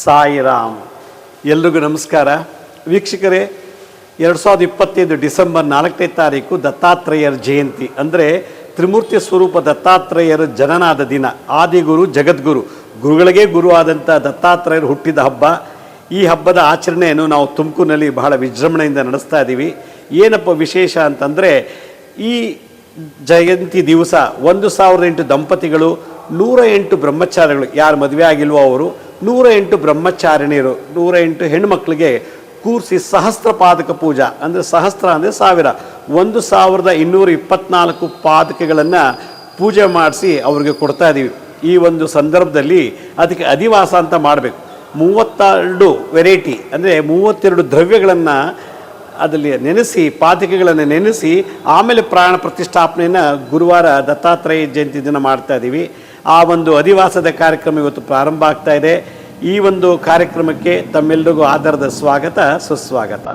ಸಾಯಿರಾಮ್. ಎಲ್ರಿಗೂ ನಮಸ್ಕಾರ. ವೀಕ್ಷಕರೇ, 2025 ಡಿಸೆಂಬರ್ 4ನೇ ತಾರೀಕು ದತ್ತಾತ್ರೇಯರ ಜಯಂತಿ, ಅಂದರೆ ತ್ರಿಮೂರ್ತಿ ಸ್ವರೂಪ ದತ್ತಾತ್ರೇಯರ ಜನನಾದ ದಿನ. ಆದಿಗುರು ಜಗದ್ಗುರು, ಗುರುಗಳಿಗೆ ಗುರು ಆದಂಥ ದತ್ತಾತ್ರೇಯರು ಹುಟ್ಟಿದ ಹಬ್ಬ. ಈ ಹಬ್ಬದ ಆಚರಣೆಯನ್ನು ನಾವು ತುಮಕೂರಿನಲ್ಲಿ ಬಹಳ ವಿಜೃಂಭಣೆಯಿಂದ ನಡೆಸ್ತಾ ಇದ್ದೀವಿ. ಏನಪ್ಪ ವಿಶೇಷ ಅಂತಂದರೆ, ಈ ಜಯಂತಿ ದಿವಸ 1008 ದಂಪತಿಗಳು, 108 ಬ್ರಹ್ಮಚಾರಿಗಳು, ಯಾರು ಮದುವೆ ಆಗಿಲ್ವೋ ಅವರು, 108 ಬ್ರಹ್ಮಚಾರಿಣಿಯರು, 108 ಹೆಣ್ಣುಮಕ್ಕಳಿಗೆ ಕೂರಿಸಿ ಸಹಸ್ರ ಪಾದಕ ಪೂಜಾ, ಅಂದರೆ ಸಹಸ್ರ ಅಂದರೆ 1000, 1224 ಪಾದಕಗಳನ್ನು ಪೂಜೆ ಮಾಡಿಸಿ ಅವ್ರಿಗೆ ಕೊಡ್ತಾ ಇದ್ದೀವಿ. ಈ ಒಂದು ಸಂದರ್ಭದಲ್ಲಿ ಅದಕ್ಕೆ ಅಧಿವಾಸ ಅಂತ ಮಾಡಬೇಕು. 32 ವೆರೈಟಿ, ಅಂದರೆ 32 ದ್ರವ್ಯಗಳನ್ನು ಅದರಲ್ಲಿ ನೆನೆಸಿ, ಪಾದಕೆಗಳನ್ನು ನೆನೆಸಿ, ಆಮೇಲೆ ಪ್ರಾಣ ಪ್ರತಿಷ್ಠಾಪನೆಯನ್ನು ಗುರುವಾರ ದತ್ತಾತ್ರೇಯ ಜಯಂತಿ ದಿನ ಮಾಡ್ತಾ ಇದ್ದೀವಿ. ಆ ಒಂದು ಅಧಿವಾಸದ ಕಾರ್ಯಕ್ರಮ ಇವತ್ತು ಪ್ರಾರಂಭ ಆಗ್ತಾ ಇದೆ. ಈ ಒಂದು ಕಾರ್ಯಕ್ರಮಕ್ಕೆ ತಮ್ಮೆಲ್ಲರಿಗೂ ಆಧಾರದ ಸ್ವಾಗತ, ಸುಸ್ವಾಗತ.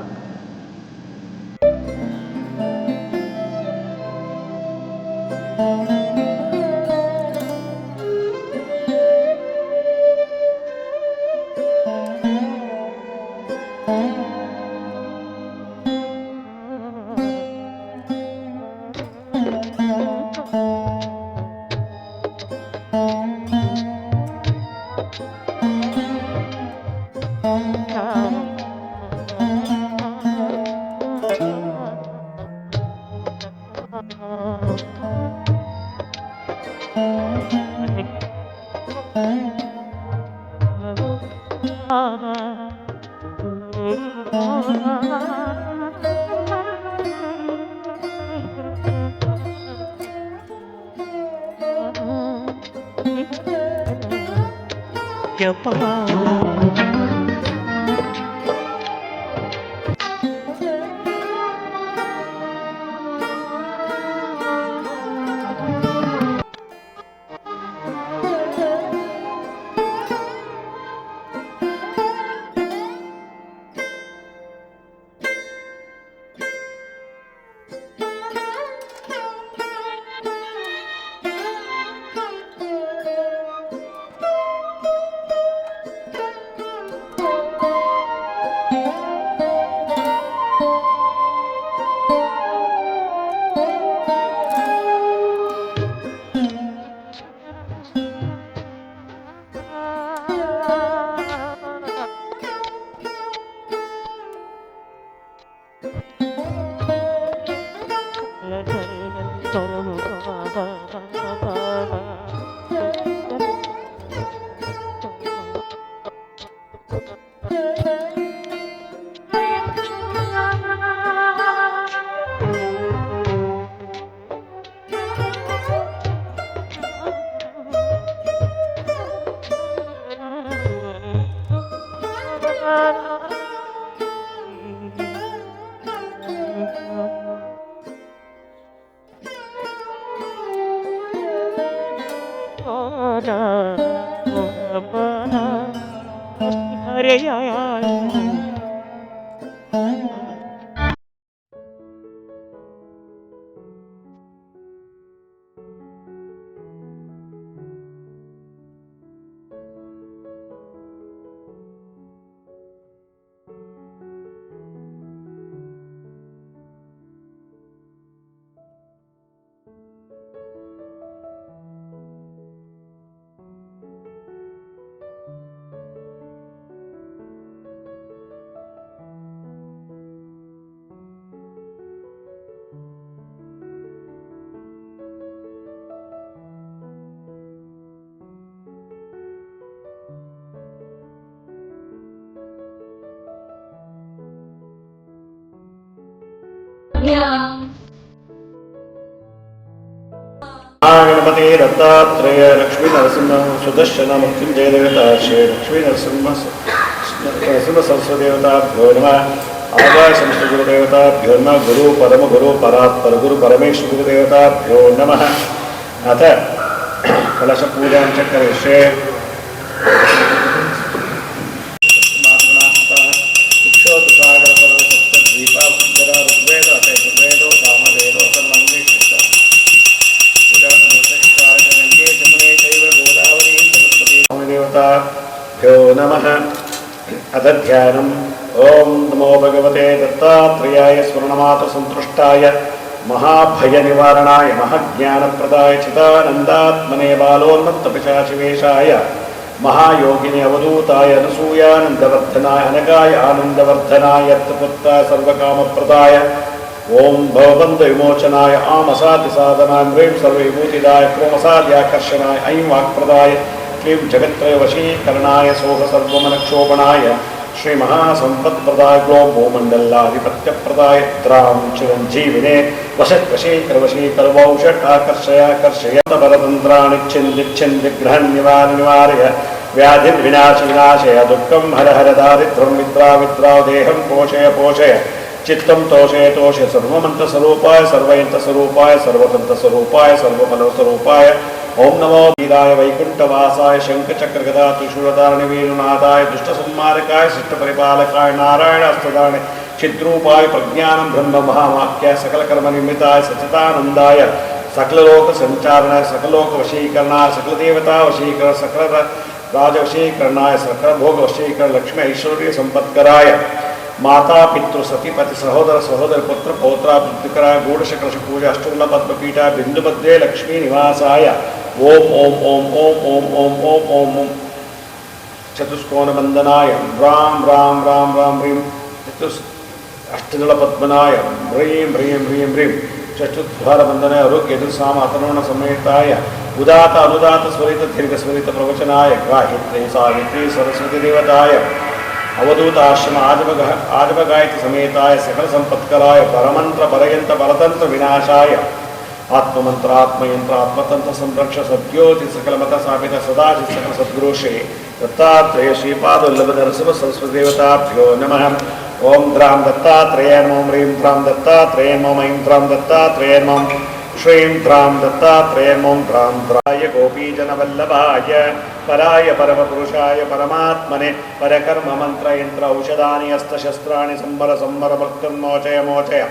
गणपति दत्तात्रेय लक्ष्मी नरसिंह सुदर्शन मृत्युंजय देवता श्री लक्ष्मी नरसिंह सरस्वती देवताभ्यो नमः. आवाय समस्त गुरुदेवताभ्यो नमः. गुरु परम गुरु परात्पर गुरु परमेश्वर गुरुदेवताभ्यो नमः. अथ कलश पूजा च करिष्ये. नमः. अथ ध्यानम् ॐ नमो भगवते दत्तात्रेयाय स्वर्णमातसन्तुष्टाय महाभयनिवारणाय महज्ञानप्रदाय चिदानन्दात्मने बालोन्मत्तपिशाचिवेशाय महायोगिने अवधूताय अनसूयानन्दवर्धनाय अनगाय आनन्दवर्धनाय यत्पुत्राय सर्वकामप्रदाय ओं भवबन्धविमोचनाय आमसातिसाधनाय म्रीं सर्वविभूतिदाय क्रोमसाद्याकर्षणाय ऐं वाक्प्रदाय क्लीं जगत्त्रयवशीकरणाय सोह सर्वमनक्षोभणाय श्रीमहासम्पत्प्रदाय ग्लों भूमण्डलाधिपत्यप्रदाय त्रां चिरञ्जीविने वशत्वशीकरवशीकरवौषटाकर्षय व्याधिर्विनाशविनाशय दुःखं हर हर दारिद्र्यं विद्राविद्राव देहं पोषय पोषय चित्तं तोषय तोषय सर्वमन्त्रस्वरूपाय सर्वयन्त्रस्वरूपाय सर्वतन्त्रस्वरूपाय सर्वफलस्वरूपाय ओं नमो वीराय वैकुण्ठवासाय शङ्खचक्रगदा त्रिशूलधारणिवेणुनाथाय दुष्टसंहारकाय शिष्टपरिपालकाय नारायणास्तदाय चिद्रूपाय प्रज्ञानं ब्रह्म महावाक्याय सकलकर्मनिमित्ताय सच्चिदानन्दाय सकललोकसञ्चारणाय सकलोकवशीकरणाय सकलदेवतावशीकरण सकल राजवशीकरणाय सकलभोगवशीकरण लक्ष्मी ऐश्वर्य संपत्कराय माता पितृ सतीपति सहोदर सहोदर पुत्र पौत्रा पुत्रिकराय गूढ़शकलश पूजा अष्टुल्ल पद्मपीठा बिंदु मध्ये लक्ष्मी निवासाय ओम ओम ओम ओम ओम ओम ओम ओम ओम चतुष्कोण वंदनाय राम राम राम राम ह्रीं चतुस् अष्टदल पद्मनाय ह्रीं ह्रीं ह्रीं ह्रीं चतुर्द्वार वंदनाय रुक यदुसाम अतनोण समेताय उदात अनुदात स्वरित दीर्घ स्वरित प्रवचनाय गायत्री सावित्री सरस्वती देवताय अवधूत आश्रम आजम गायत्री समेताय सकल संपत्कराय परमंत्र परयंत्र परतंत्र विनाशाय आत्ममंत्र आत्मयंत्र आत्मतंत्र संरक्ष सद्योति सकल मत स्थापित सदाचित सकल सद्गुरुषे दत्तात्रेय श्रीपाद वल्लभ नरसिंह सरस्वती देवताभ्यो नमः ओं द्रां दत्तात्रेय नमो ह्रीं द्रां दत्तात्रेय नमो ऐं द्रां दत्तात्रेय नमो श्रीं द्रां दत्तात्रेय नमो द्रां द्राय गोपीजनवल्लभाय पराय परमपुरुषाय परमात्मने परकर्म मंत्र यंत्र औषधानि अस्त्रशस्त्राणि संबर संबर मृत्युर्मोचय मोचय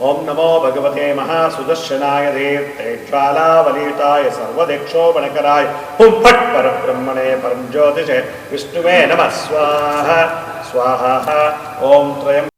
ओं नमो भगवते महासुदर्शनाय देवते ज्वालावलिताय सर्वदिक्षोभणकराय हुं फट् परब्रह्मणे परं ज्योतिषे विष्णुवे नमः स्वाहा स्वाहा ओं त्रयम्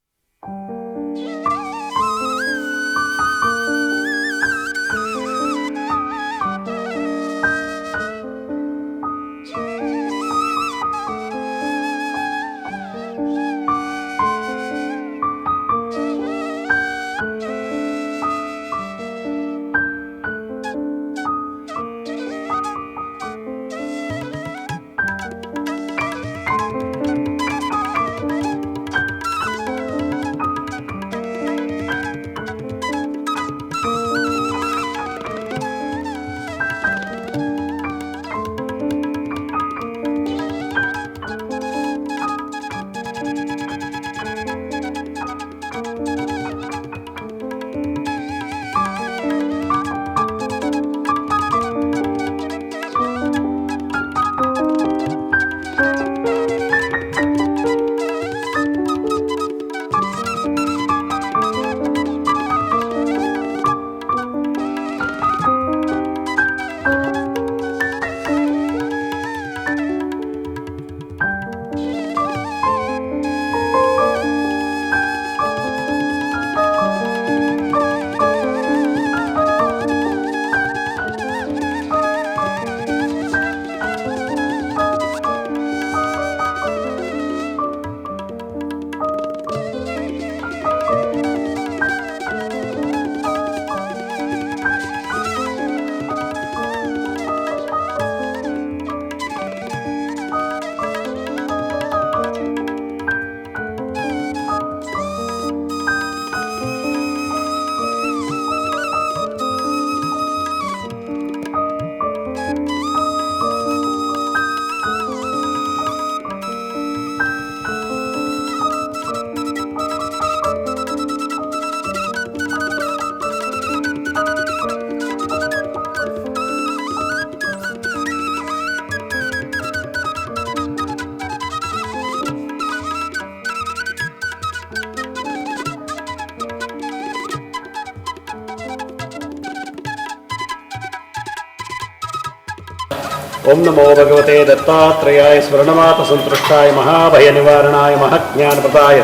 ಓಂ ನಮೋ ಭಗವತೆ ದತ್ತಾತ್ರೇಯಾಯ ಸ್ಮರಣಮಾತ ಸಂತುಷ್ಟಾಯ ಮಹಾಭಯನಿವಾರಣಾಯ ಮಹಾಜ್ಞಾನಪ್ರದಾಯ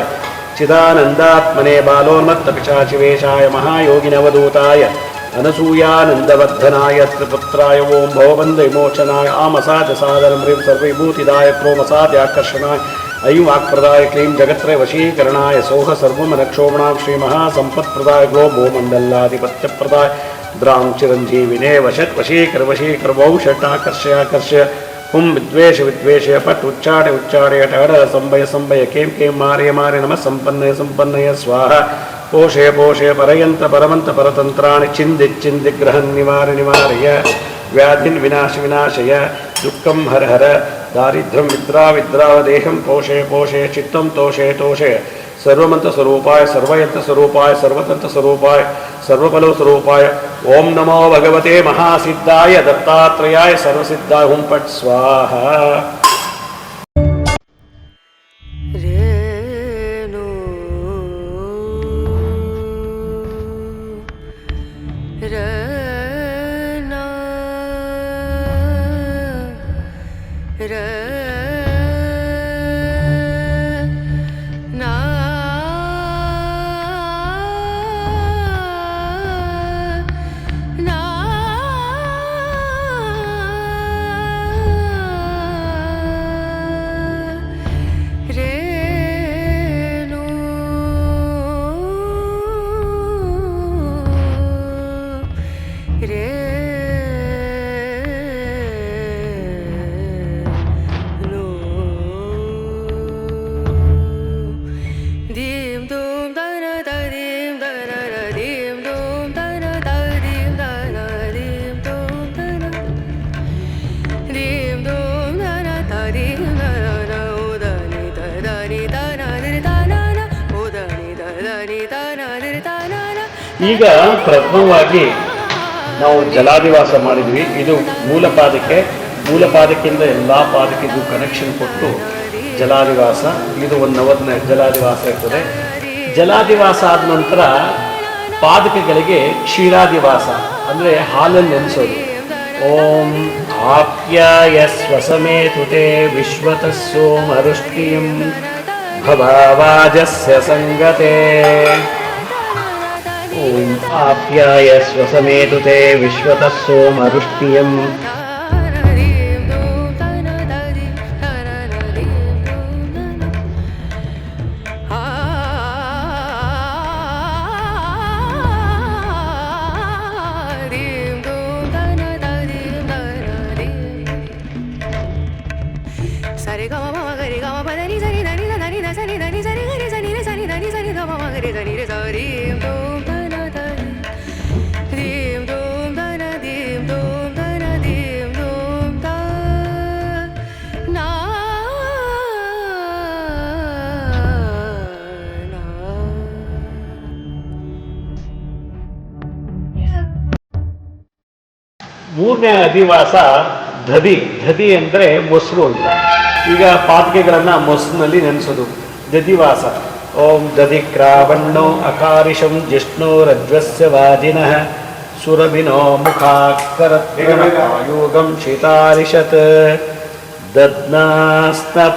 ಚಿದಾನಂದಾತ್ಮನೆ ಬಾಲೋನ್ಮತ್ತಪಿಶಾಚಿವೇಶಾಯ ಮಹಾಯೋಗಿನವಧೂತಾಯ ಅನಸೂಯಾನಂದವರ್ಧನಾಯ ತ್ರಿಪುತ್ರಾಯ ಓಂ ಭವಬಂಧ ವಿಮೋಚನಾಯ ಆಮಸಾಜ ಸಾಧನಂ ಹ್ರೀಂ ಸರ್ವವಿಭೂತಿದಾಯ ಕ್ರೋಮಸಾದ್ಯಾಕರ್ಷಣಾಯ ಐಂ ವಾಕ್ಪ್ರದಾಯ ಕ್ಲೀಂ ಜಗತ್ರಯ ವಶೀಕರಣಾಯ ಸೋಹ ಸರ್ವಮನಕ್ಷೋಭಣಾಂ ಶ್ರೀ ಮಹಾಸಂಪತ್ಪ್ರದಾಯ ಗ್ಲೋ ಭೂಮಂಡಲಾಧಿಪತ್ಯಪ್ರದಾಯ द्रां चिरंजीविने वशत् वशीकर वशीकर वौ षट्टाकर्षयाकर्षय हुं विद्वेष विद्वेषय पट उच्चाटे उच्चाटे अट संभय संभय कें कें मारय मारय नमः संपन्नय संपन्नय स्वाहा पोषय पोषय परयंत्र परमंत्र परतंत्राणि चिन्दित चिन्दित ग्रहन् निवार निवारय व्याधिन् विनाश विनाशय दुःखं हर हर दारिद्र्यं विद्रा विद्रावदेहं पोषय पोषय चित्तं तोषय तोषय सर्वमंत्र स्वरूपाय सर्वयंत्र स्वरूपाय सर्वतंत्र स्वरूपाय सर्वफलस्वरूपाय ओम नमो भगवते महासिद्धाय दत्तात्रेयाय सर्वसिद्धाय हुं पट स्वाहा। ಈಗ ಪ್ರಥಮವಾಗಿ ನಾವು ಜಲಾದಿವಾಸ ಮಾಡಿದ್ವಿ. ಇದು ಮೂಲಪಾದಕ್ಕಿಂದ ಎಲ್ಲ ಪಾದಕ್ಕಿಗೂ ಕನೆಕ್ಷನ್ ಕೊಟ್ಟು ಜಲಾದಿವಾಸ, ಇದು 1 ಅವರ್ನ ಜಲಾದಿವಾಸ ಇರ್ತದೆ. ಜಲಾದಿವಾಸ ಆದ ನಂತರ ಪಾದಕಗಳಿಗೆ ಕ್ಷೀರಾದಿವಾಸ ಅಂದರೆ ಹಾಲನ್ನು ನೆನೆಸೋದು. ಓಂ ಆಪ್ಯಾಯಸ್ವ ಸಮೇತುತೆ ವಿಶ್ವತಃ ಸೋಮರುಷ್ಟಿಯಂ ಭವಾವಾಜಸ್ಯ ಸಂಗತೆ. ಓಂ ಆಪ್ಯಾಯಸ್ವ ಸಮೇತುತೆ ವಿಶ್ವತಃ ಸೋಮರುಷ್ಟಿಯಂ. ಮೂರನೇ ಅಧಿವಾಸ ದಧಿ ಅಂದರೆ ಮೊಸರು ಅಂತ. ಈಗ ಪಾತ್ರೆಗಳನ್ನು ಮೊಸರಿನಲ್ಲಿ ನೆನೆಸೋದು ದಧಿವಾಸ. ಓಂ ದಧಿ ಕ್ರಾವಣ್ಣೋ ಅಕಾರಿಷಂ ಜಿಷ್ಣು ರಜ್ವಸ್ಯ ವಾಜಿನಃ ಸುರಭಿನೋ ಮುಖಾಕರಯೋಗಂ ಶೀತಾರಿಷತ್ ದದ್ನಾಸ್ತಪಯಾಮಿ.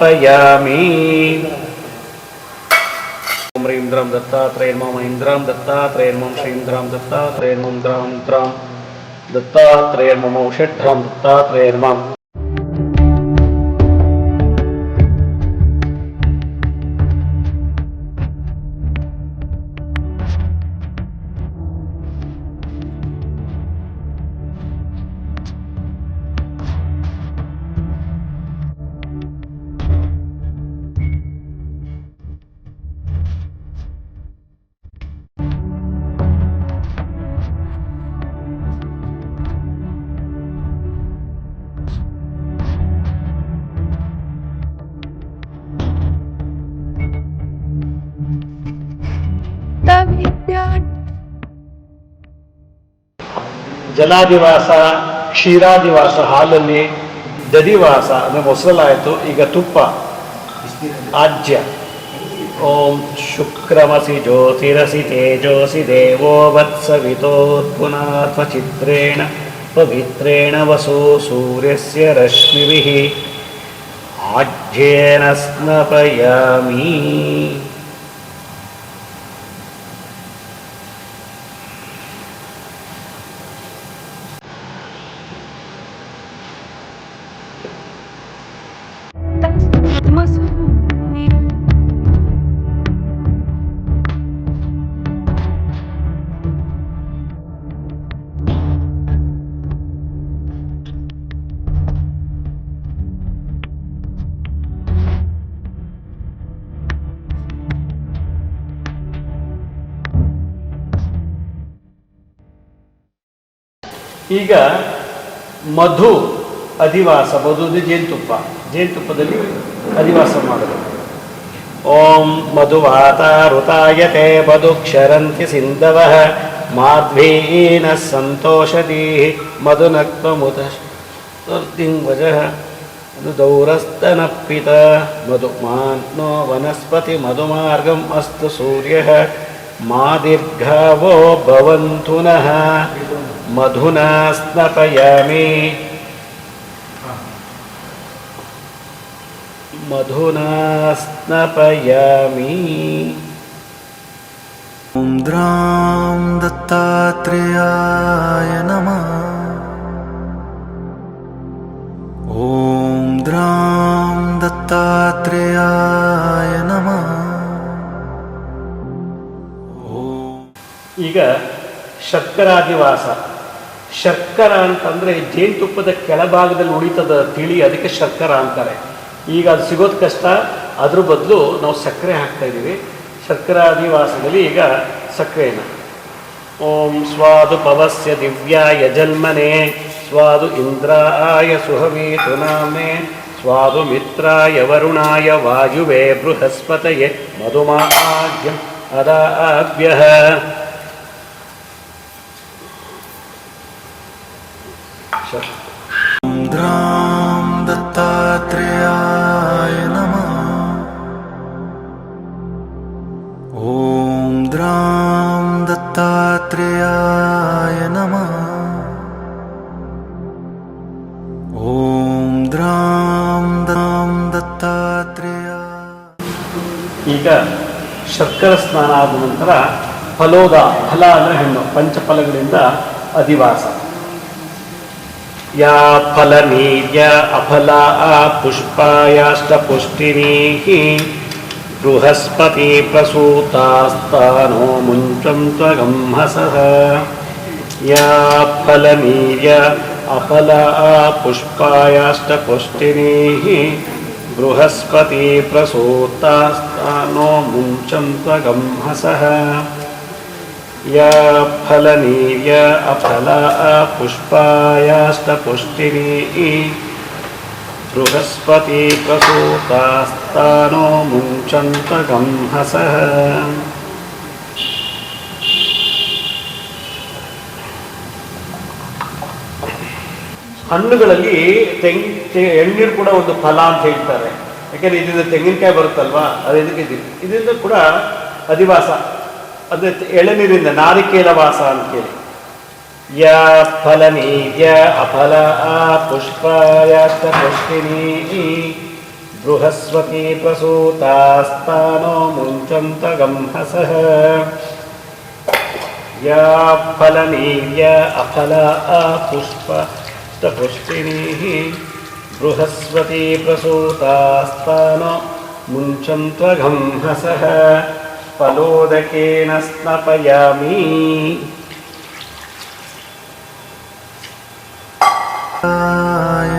ಓಂ ಹ್ರೀಂ ದ್ರಂ ದತ್ತಾತ್ರೇಯ ನಮಃ ಇಂದ್ರಾಂ ದತ್ತಾತ್ರೇಯ ನಮಃ ಶ್ರೀಂದ್ರಾಂ ದತ್ತಾತ್ರೇಯ ನಮಃ ದ್ರಾಂ ದ್ರಾಂ ದತ್ತಾತ್ರೇಯ ನಮಃ ಷಟ್ರಾಂ ದತ್ತಾತ್ರೇಯ ನಮಃ. ಜಲಾದಿವಾಸ, ಕ್ಷೀರಾದಿವಾಸ ಹಾಲಲ್ಲಿ, ದಧಿವಾಸ ಅಂದರೆ ಮೊಸರಲ್ಲಾಯಿತು. ಈಗ ತುಪ್ಪ ಆಜ್ಯ. ಓಂ ಶುಕ್ರಮಸಿ ಜ್ಯೋತಿರಸಿ ತೇಜೋಸಿ ದೇವೋ ವತ್ಸವಿತೋತ್ಪುನಾತ್ಮ ಚಿತ್ರೇಣ ಪವಿತ್ರೇಣ ವಸು ಸೂರ್ಯಸ್ಯ ರಶ್ಮಿಭಿಃ ಆಜ್ಯೇನ ಸ್ನಪಯಾಮಿ. ಈಗ ಮಧು ಅಧಿವಾಸ, ಮಧು ಅಂದರೆ ಜೇನುತುಪ್ಪ, ಜೇನುತುಪ್ಪದಲ್ಲಿ ಅಧಿವಾಸ ಮಾಡೋದು. ಓಂ ಮಧುವಾತ ಋತಾಯತೆ ಮಧು ಕ್ಷರಂತಿ ಸಿಂಧವಃ ಮಾಧ್ವೇನ ಸಂತೋಷತಿ ಮಧುನಕ್ತಮುತರ್ದಿಂವಜಃ ಮಧುದೌರಸ್ತನಪ್ಪಿತ ಮಧುಮಾನ್ೋ ವನಸ್ಪತಿ ಮಧುಮಾರ್ಗಂ ಅಸ್ತು ಸೂರ್ಯಃ ಮಾ ದೀರ್ಘಾವೋ ಭವಂತು ನಃ ಮಧುನಾ ಸ್ನಪಯಾಮಿ. ಮಧುನಾ ಸ್ನಪಯಾಮಿ. ಓಂ ದ್ರಾಂ ದತ್ತಾತ್ರೇಯಾಯ ನಮಃ. ಓಂ ದ್ರಾಂ ದತ್ತಾತ್ರೇಯಾಯ ನಮಃ. ಈಗ ಶರ್ಕರಾದಿವಾಸ. ಶರ್ಕರ ಅಂತಂದರೆ ಜೇನುತುಪ್ಪದ ಕೆಳಭಾಗದಲ್ಲಿ ಉಳಿತದ ತಿಳಿ, ಅದಕ್ಕೆ ಶರ್ಕರ ಅಂತಾರೆ. ಈಗ ಅದು ಸಿಗೋದು ಕಷ್ಟ, ಅದ್ರ ಬದಲು ನಾವು ಸಕ್ಕರೆ ಹಾಕ್ತಾ ಇದ್ದೀವಿ. ಶರ್ಕರಾದಿವಾಸದಲ್ಲಿ ಈಗ ಸಕ್ಕರೆಯನ್ನು ಓಂ ಸ್ವಾದು ಪವಸ್ಯ ದಿವ್ಯಾಯ ಜನ್ಮನೆ ಸ್ವಾದು ಇಂದ್ರಾಯ ಸುಹವೀತು ನಾಮೆ ಸ್ವಾದು ಮಿತ್ರಾಯ ವರುಣಾಯ ವಾಯುವೇ ಬೃಹಸ್ಪತಯೇ ಮಧುಮಾಗ್ಯಂ ಅದಾಭ್ಯಃ. ಓಂ ದ್ರಾಂ ದತ್ತಾತ್ರೇಯಾಯ ನಮಃ. ಓಂ ದ್ರಾಂ ದತ್ತಾತ್ರೇಯಾಯ ನಮಃ. ಓಂ ದ್ರಾಂ ದತ್ತಾತ್ರೇಯ. ಈಗ ಶರ್ಕರ ಸ್ನಾನ ಆದ ನಂತರ ಫಲೋದ, ಫಲ ಅಂದರೆ ಹೆಣ್ಣು, ಪಂಚಫಲಗಳಿಂದ ಅಧಿವಾಸ. ಯಾ ಫಲನೀರ್ಯ ಅಫಲ ಪುಷ್ಪಾಯಾಷ್ಟಪುಷ್ಟಿನೀಃ ಬೃಹಸ್ಪತಿ ಪ್ರಸೂತಾಸ್ತಾನೋ ಮುಂಚಂ ತ್ವಗಂಹಸಃ. ಯಾ ಫಲನೀರ್ಯ ಅಫಲ ಪುಷ್ಪಾಯಾಷ್ಟಪುಷ್ಟಿನೀಃ ಬೃಹಸ್ಪತಿ ಪ್ರಸೂತಾಸ್ತಾನೋ ಮುಂಚಂ ತ್ವಗಂಹಸಃ. ಯಾ ಫಲನೀರ್ಯ ಅಫಲ ಪುಷ್ಪಾಯಾಷ್ಟಪುಷ್ಟಿನೀಃ ಬೃಹಸ್ಪತಿ ಪ್ರಸೂತಾಸ್ತಾನೋ ಮುಂಚಂತ್ವಗಂಹಸಃ. ಹಣ್ಣುಗಳಲ್ಲಿ ಎಳ್ನೀರು ಕೂಡ ಒಂದು ಫಲ ಅಂತ ಹೇಳ್ತಾರೆ. ಯಾಕೆಂದರೆ ಇದರಿಂದ ತೆಂಗಿನಕಾಯಿ ಬರುತ್ತಲ್ವಾ, ಅದು ಇದರಿಂದ ಕೂಡ ಅಧಿವಾಸ. ಅದು ಎಳನೀರಿಂದ ನಾರಿಕೇಲ ವಾಸ ಅಂತೇಳಿ. ಯಾ ಫಲನೀರ್ಯ ಅಫಲ ಪುಷ್ಪಾಯಾಷ್ಟಪುಷ್ಟಿನೀಃ ಬೃಹಸ್ಪತಿ ಪ್ರಸೂತಾಸ್ತಾನೋ ಮುಂಚಂತ್ವಗಂಹಸಃ. ಯಾ ಫಲನೀರ್ಯ ಅಫಲ ಪುಷ್ಪಾಯಾಷ್ಟಪುಷ್ಟಿನೀಃ ಬೃಹಸ್ಪತಿ ಪ್ರಸೂತಾಸ್ತಾನೋ ಮುಂಚಂತ್ವಗಂಹಸಃ. ಫಲೋದಕೇನ ಸ್ನಪಯಾಮಿ.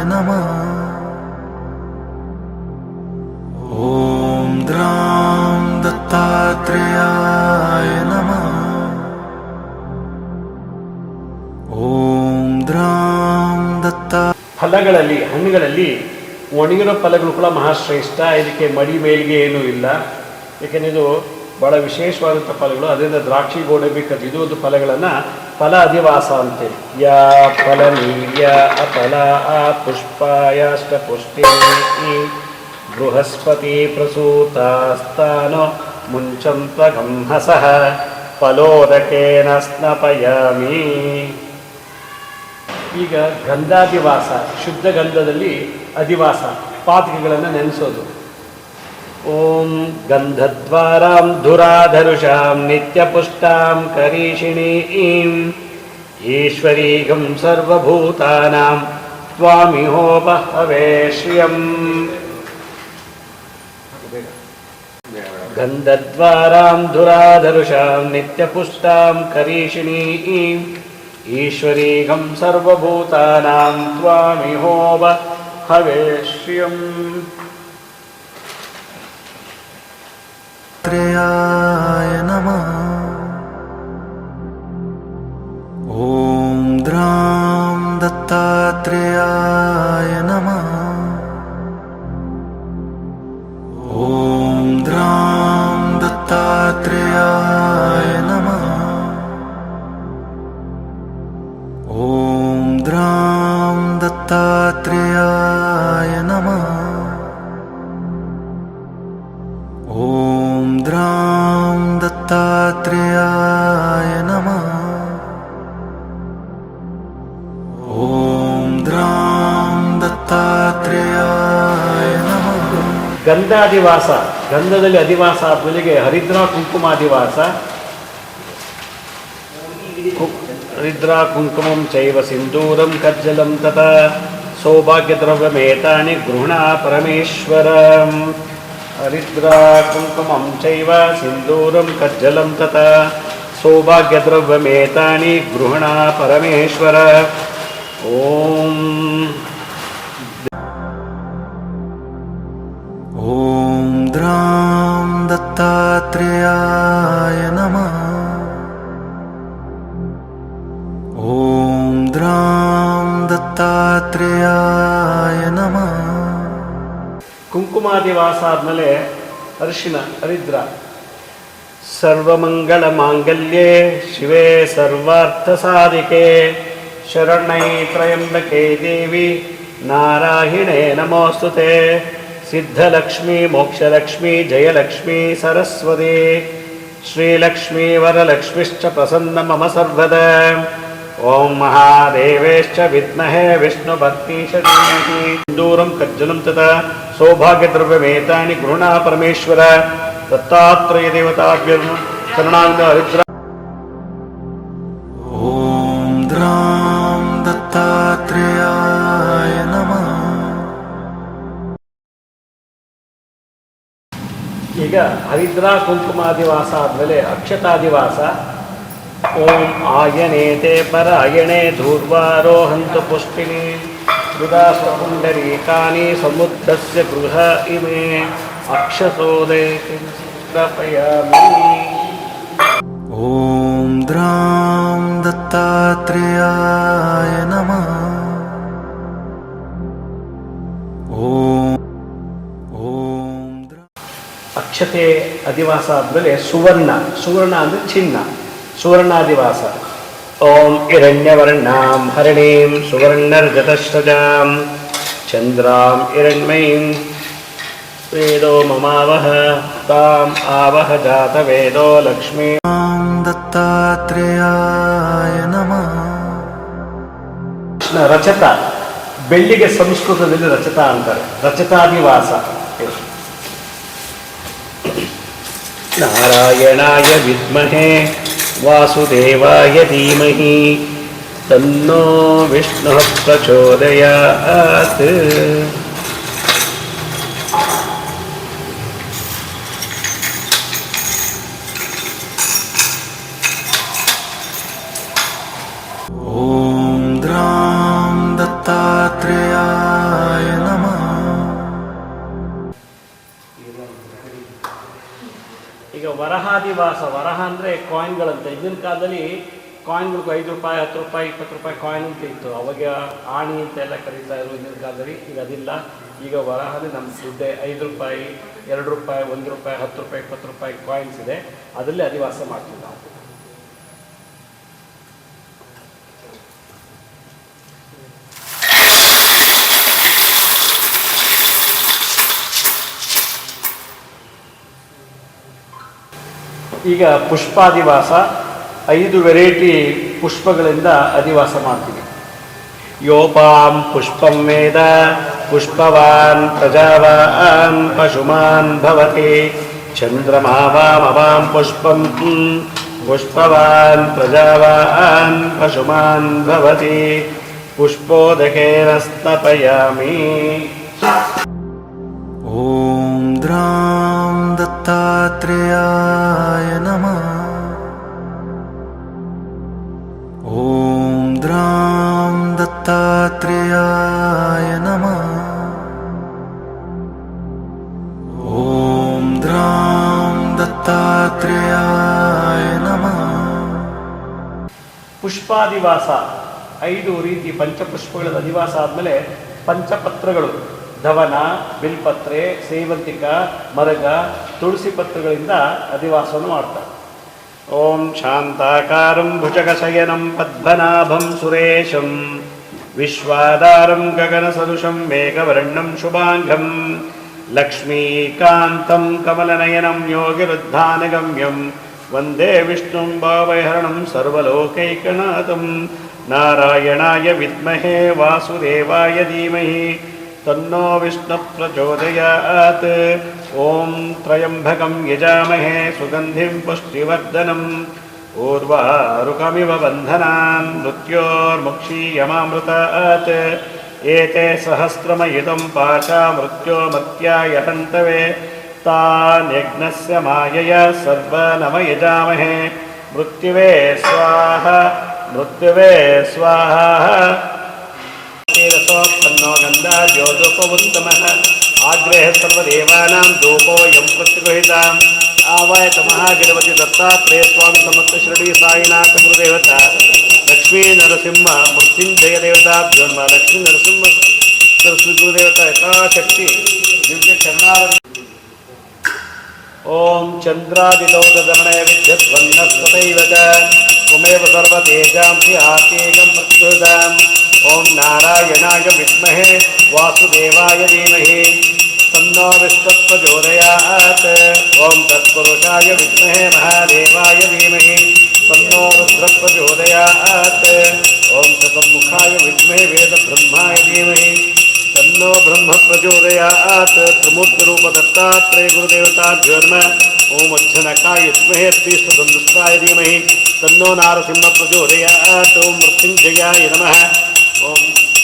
ನಮಃ. ಓಂ ದ್ರಾಂ ದತ್ತಾತ್ರೇಯಾಯ ನಮಃ. ಓಂ ದ್ರಾಂ ದತ್ತಾ. ಫಲಗಳಲ್ಲಿ, ಹಣ್ಣುಗಳಲ್ಲಿ ಒಣಗಿರೋ ಫಲಗಳು ಕೂಡ ಮಹಾಶ್ರೇಷ್ಠ. ಇದಕ್ಕೆ ಮಡಿ ಮೇಲಿಗೆ ಏನೂ ಇಲ್ಲ, ಏಕೆಂದರೆ ಇದು ಭಾಳ ವಿಶೇಷವಾದಂಥ ಫಲಗಳು. ಅದರಿಂದ ದ್ರಾಕ್ಷಿ, ಗೋಡಂಬಿ, ಕದ್ದು ಇದು ಒಂದು ಫಲಗಳನ್ನು ಫಲ ಅಧಿವಾಸ ಅಂತೇಳಿ. ಯಾ ಫಲನೀರ್ಯ ಅಫಲ ಪುಷ್ಪಾಯಾಷ್ಟಪುಷ್ಟಿನೀಃ ಬೃಹಸ್ಪತಿ ಪ್ರಸೂತಾಸ್ತಾನೋ ಮುಂಚಂತ್ವಗಂಹಸಃ. ಫಲೋದಕೇನ ಸ್ನಪಯಾಮಿ. ಈಗ ಗಂಧಾದಿವಾಸ, ಶುದ್ಧ ಗಂಧದಲ್ಲಿ ಅಧಿವಾಸ, ಪಾತಕಿಗಳನ್ನು ನೆನೆಸೋದು. ಓಂ ಗಂಧದ್ವಾರಾಂ ಧುರಾಧರುಷಾಂ ನಿತ್ಯಪುಷ್ಟಾಂ ಕರೀಷಿಣೀಂ ಈಶ್ವರೀಗಂ ಸರ್ವಭೂತಾನಾಂ ತ್ವಾಮಿಹೋಪಹವೇ ಶ್ರಿಯಂ. ಗಂಧದ್ವಾರಾಂ ಧುರಾಧರುಷಾಂ ನಿತ್ಯಪುಷ್ಟಾಂ ಕರೀಷಿಣೀಂ ಈಶ್ವರೀಗಂ ಸರ್ವಭೂತಾನಾಂ ತ್ವಾಮಿಹೋಪಹವೇ ಶ್ರಿಯಂ. ತ್ರಯಾಯ ನಮಃ. ಓಂ ದ್ರಾಂ ದತ್ತಾತ್ರೇಯಾಯ ನಮಃ. ಓಂ ದ್ರಾಂ ದತ್ತಾತ್ರೇಯಾಯ ನಮಃ. ಓಂ ದ್ರಾಂ ದತ್ತಾತ್ರೇಯಾಯ ನಮಃ. ಓಂ ದ್ರಾಂ ದತ್ತಾತ್ರೇಯಾಯ ನಮಃ. ಓಂ ದ್ರಾಂ ದತ್ತಾತ್ರೇಯಾಯ ನಮಃ. ಗಂಧಾದಿವಾಸ, ಗಂಧದಲ್ಲಿ ಅಧಿವಾಸ ಆದಮೇಲೆ ಹರಿದ್ರಾ ಕುಂಕುಮಾದಿವಾಸ. ಹರಿದ್ರಾ ಕುಂಕುಮಂ ಚೈವ ಸಿಂಧೂರಂ ಕಜ್ಜಲಂ ತಥಾ ಸೌಭಾಗ್ಯದ್ರವ್ಯಮೇತಾನಿ ಗೃಹಣ ಪರಮೇಶ್ವರಂ. ಹರಿದ್ರಾ ಕುಂಕುಮಂ ಚೈವ ಸಿಂಧೂರಂ ಕಜ್ಜಲಂ ತಥಾ ಸೌಭಾಗ್ಯದ್ರವ್ಯಮೇತಾನಿ ಗೃಹಣ ಪರಮೇಶ್ವರ. ಓಂ ಓಂ ದ್ರಾಂ ದತ್ತಾತ್ರೇಯಾಯ ನಮಃ. ಓಂ ದ್ರಾಂ ದತ್ತಾತ್ರೇಯಾಯ ನಮಃ. ಕುಂಕುಮಾದಿವಾಸ ಆದಮೇಲೆ ಅರಿಶಿನ, ಹರಿದ್ರ. ಸರ್ವಮಂಗಳ ಮಾಂಗಲ್ಯೆ ಶಿವೆ ಸರ್ವಾರ್ಥ ಸಾಧಿಕೆ ಶರಣೈ ತ್ರಯಂಬಕೆ ದೇವಿ ನಾರಾಯಣೇ ನಮೋಸ್ತುತೆ. ಸಿದ್ಧಲಕ್ಷ್ಮೀ ಮೋಕ್ಷಲಕ್ಷ್ಮೀ ಜಯಲಕ್ಷ್ಮೀ ಸರಸ್ವತಿ ಶ್ರೀಲಕ್ಷ್ಮೀ ವರಲಕ್ಷ್ಮಿಶ್ಚ ಪ್ರಸನ್ನ ಮಮ ಸರ್ವದಾ. ಓಂ ಮಹಾದೇವೇಶ್ಚ ವಿದ್ಮಹೇ ವಿಷ್ಣುಭಕ್ತೀಶ ಧೀಮಹಿ. ಸಿಂಧೂರಂ ಕಜ್ಜಲಂ ತಥಾ ಸೌಭಾಗ್ಯದ್ರವ್ಯಮೇತಾನಿ ಗೃಹಣ ಪರಮೇಶ್ವರ. ದತ್ತಾತ್ರೇಯ ದೇವತಾಭ್ಯಂ ಶರಣಾಂಗ ಹರಿದ್ರ. ಓಂ ದ್ರಾಂ ದತ್ತಾತ್ರೇಯಾಯ ನಮಃ. ಈಗ ಹರಿದ್ರಾ ಕುಂಕುಮಾದಿವಾಸ ಆದಮೇಲೆ ಅಕ್ಷತಾದಿವಾಸ. ಓಂ ಆಯನೇತೆ ಪರಾಯಣೆ ಧೂರ್ವಾರೋಹಂತು ಪುಷ್ಪಿನಿ ಹೃದಾ ಸ್ವಪುಂಡರೀಕಾನಿ ಸಮುದ್ರಸ್ಯ ಗೃಹ ಇಮೆ ಅಕ್ಷಸೋದಯತಿ ಸ್ಥಾಪಯಾಮಿ. ಓಂ ದ್ರಾಂ ದತ್ತಾತ್ರೇಯಾಯ ನಮಃ. ಓಂ ಅಕ್ಷತೆ ಅಧಿವಾಸ ಆದಮೇಲೆ ಸುವರ್ಣ. ಸುವರ್ಣ ಅಂದರೆ ಚಿನ್ನ, ಸುವರ್ಣಾದಿವಾಸ. ಓಂ ಹಿರಣ್ಯವರ್ಣಾಂ ಹರಿಣೀಂ ಸುವರ್ಣರ್ಗತಶ್ರಜಾಂ ಚಂದ್ರಾಂ ಹಿರಣ್ಮಯೀಂ ವೇದೋ ಮಮಾವಹ ತಾಂ ಆವಹ ಜಾತವೇದೋ ಲಕ್ಷ್ಮೀ. ದತ್ತಾತ್ರೇಯಾಯ ನಮಃ. ರಚತ, ಬೆಳ್ಳಿಗೆ ಸಂಸ್ಕೃತದಲ್ಲಿ ರಚತ ಅಂತಾರೆ. ರಚತಾದಿವಾಸ. ನಾರಾಯಣಾಯ ವಿದ್ಮಹೇ ವಾಸುದೇವಾಯ ಧೀಮಹಿ ತನ್ನೋ ವಿಷ್ಣು ಪ್ರಚೋದಯಾತ್. ಓಂ ದ್ರಾಂ ದತ್ತಾತ್ರೇಯಾಯ ನಮಃ. ಈಗ ವರಹಾದಿವಾಸ. ವರಹ ಅಂದರೆ ಕಾಯಿನ್ಗಳಂತೆ. ಹಿಂದಿನ ಕಾಲದಲ್ಲಿ ಕಾಯಿನ್ಗಳು 5 ರೂಪಾಯಿ 10 ರೂಪಾಯಿ 20 ರೂಪಾಯಿ ಕಾಯಿನ್ ಅಂತ ಇತ್ತು. ಅವಾಗ ಆಣಿ ಅಂತೆಲ್ಲ ಕರೀತಾ ಇದ್ರು ಹಿಂದಿನ ಕಾಲದಲ್ಲಿ. ಈಗ ಅದಿಲ್ಲ. ಈಗ ವರಹನೇ ನಮ್ಮ ದುಡ್ಡೆ 5 ರೂಪಾಯಿ 2 ರೂಪಾಯಿ 1 ರೂಪಾಯಿ 10 ರೂಪಾಯಿ 20 ರೂಪಾಯಿ ಕಾಯಿನ್ಸ್ ಇದೆ. ಅದರಲ್ಲಿ ಅಧಿವಾಸ ಮಾಡ್ತೀವಿ ನಾವು. ಈಗ ಪುಷ್ಪಾದಿವಾಸ. 5 ವೆರೈಟಿ ಪುಷ್ಪಗಳಿಂದ ಅಧಿವಾಸ ಮಾಡ್ತೀವಿ. ಯೋಪಾಂ ಪುಷ್ಪಂ ವೇದ ಪುಷ್ಪವಾನ್ ಪ್ರಜಾವಾನ್ ಪಶುಮಾನ್ ಭವತಿ ಚಂದ್ರಮಾ ವಾಮವಾಂ ಪುಷ್ಪಂ ಪುಷ್ಪವಾನ್ ಪ್ರಜಾವಾನ್ ಪಶುಮಾನ್ ಭವತಿ ಪುಷ್ಪೋದಕೇನ ಸ್ತಪಯಾಮಿ. ॐ द्रां दत्तात्रेयाय नमः. ॐ द्रां दत्तात्रेयाय नमः. ॐ द्रां दत्तात्रेयाय नमः. ಪುಷ್ಪಾದಿವಾಸ 5 ರೀತಿ ಪಂಚಪುಷ್ಪಗಳ ಅಧಿವಾಸ ಆದಮೇಲೆ ಪಂಚಪತ್ರಗಳು ಧವನ, ಬಿಲ್ಪತ್ರೆ, ಸೇವಂತಿಕ, ಮರಗ, ತುಳಸಿ ಪತ್ರಗಳಿಂದ ಅಧಿವಾಸವನ್ನು ಮಾಡ್ತಾರೆ. ಓಂ ಶಾಂತಾಕಾರಂ ಭುಜಗಶಯನಂ ಪದ್ಮನಾಭಂ ಸುರೇಶಂ ವಿಶ್ವಾಧಾರಂ ಗಗನಸದೃಶಂ ಮೇಘವರ್ಣಂ ಶುಭಾಂಗಂ ಲಕ್ಷ್ಮೀಕಾಂತಂ ಕಮಲನಯನಂ ಯೋಗಿರುದ್ಧಾನಗಮ್ಯಂ ವಂದೇ ವಿಷ್ಣುಂ ಭಾವೈಹರಣಂ ಸರ್ವಲೋಕೈಕನಾಥಂ ನಾರಾಯಣಾಯ ವಿದ್ಮಹೇ ವಾಸುದೇವಾಯ ಧೀಮಹಿ ತನ್ನೋ ವಿಷ್ಣು ಪ್ರಚೋದಯಾತ್. ಓಂ ತ್ರಯಂಬಕಂ ಯಜಾಮಹೇ ಸುಗಂಧಿಂ ಪುಷ್ಟಿವರ್ಧನಂ ಊರ್ವಾರುಕಮಿವ ಬಂಧನಾನ್ ಮೃತ್ಯೋರ್ಮುಕ್ಷೀಯಮಾಮೃತಾತ್. ಏತೆ ಸಹಸ್ರಮಯುತಂ ಪಾಶಾ ಮೃತ್ಯೋಮರ್ತ್ಯಾಯ ಹಂತವೇ ತಾನ್ ಯಜ್ಞಸ್ಯ ಮಾಯಯ ಸರ್ವನಮಯಜಾಮಹೇ. ಮೃತ್ಯುವೇ ಸ್ವಾಹ ಮೃತ್ಯುವೇ ಸ್ವಾಹ. ತನ್ನೋ ಗಂಧ ಜ್ಯೋತೋಪವುತ್ತಮಃ ಆಗ್ರಹ ಸರ್ವದೇವಾನಾಂ ಧೂಪೋಯಂ ಪ್ರತ್ಯುಗಹಿತಾಂ ಆವಾಯತ ಮಹಾಗಿರವತಿ ದತ್ತಾತ್ರೇಯ ಸ್ವಾಮಿ ಸಮರ್ಥ ಶಿರಡಿ ಸಾಯಿನಾಥ ಗುರುದೇವತಾ ಲಕ್ಷ್ಮೀ ನರಸಿಂಹ ಮೃತ್ಯುಂಜಯ ದೇವತಾಭ್ಯೋ ನಮಃ. ಲಕ್ಷ್ಮೀ ನರಸಿಂಹ ಸರಸ್ವತಿ ಗುರುದೇವತಾ ಯಥಾಶಕ್ತಿ ದಿವ್ಯ ಚರಣಾರ. ಓಂ ಚಂದ್ರಾದಿತೌ ತದರ್ಣಯ ವಿದ್ಯತ್ವನ್ನಸ್ಪತೈವ ಚ ತ್ವಮೇವ ಸರ್ವತೇಜಾಂಸಿ ಆತೇಕಂ ಪ್ರತ್ಯುತಾಂ. ಓಂ ನಾರಾಯಣಾಯ ವಿದ್ಮಹೇ ವಾಸುದೇವಾಯ ಧೀಮಹಿ ತನ್ನೋ ವಿಷ್ಣು ಪ್ರಚೋದಯಾತ್. ಓಂ ತತ್ಪುರುಷಾಯ ವಿದ್ಮಹೇ ಮಹಾದೇವಾಯ ಧೀಮಹಿ ತನ್ನೋ ರುದ್ರ ಪ್ರಚೋದಯಾತ್. ಓಂ ಚತುರ್ಮುಖಾಯ ವಿದ್ಮಹೇ ವೇದಬ್ರಹ್ಮಾಯ ಧೀಮಹಿ ತನ್ನೋ ಬ್ರಹ್ಮ ಪ್ರಚೋದಯಾತ್. ತ್ರಿಮೂರ್ತಿರೂಪ ದತ್ತಾತ್ರೇಯ ಗುರುದೇವತಾಭ್ಯೋ ನಮಃ. ಓಂ ಅಜ್ಜನಕಾಯ ವಿದ್ಮಹೇ ತ್ರಿಷ್ಟದಂದುಷ್ಟಾಯ ಧೀಮಹಿ ತನ್ನೋ ನಾರಸಿಂಹ ಪ್ರಚೋದಯಾತ್. ಓಂ ಮೃತ್ಯುಂಜಯಾಯ ನಮಃ. ಓಂ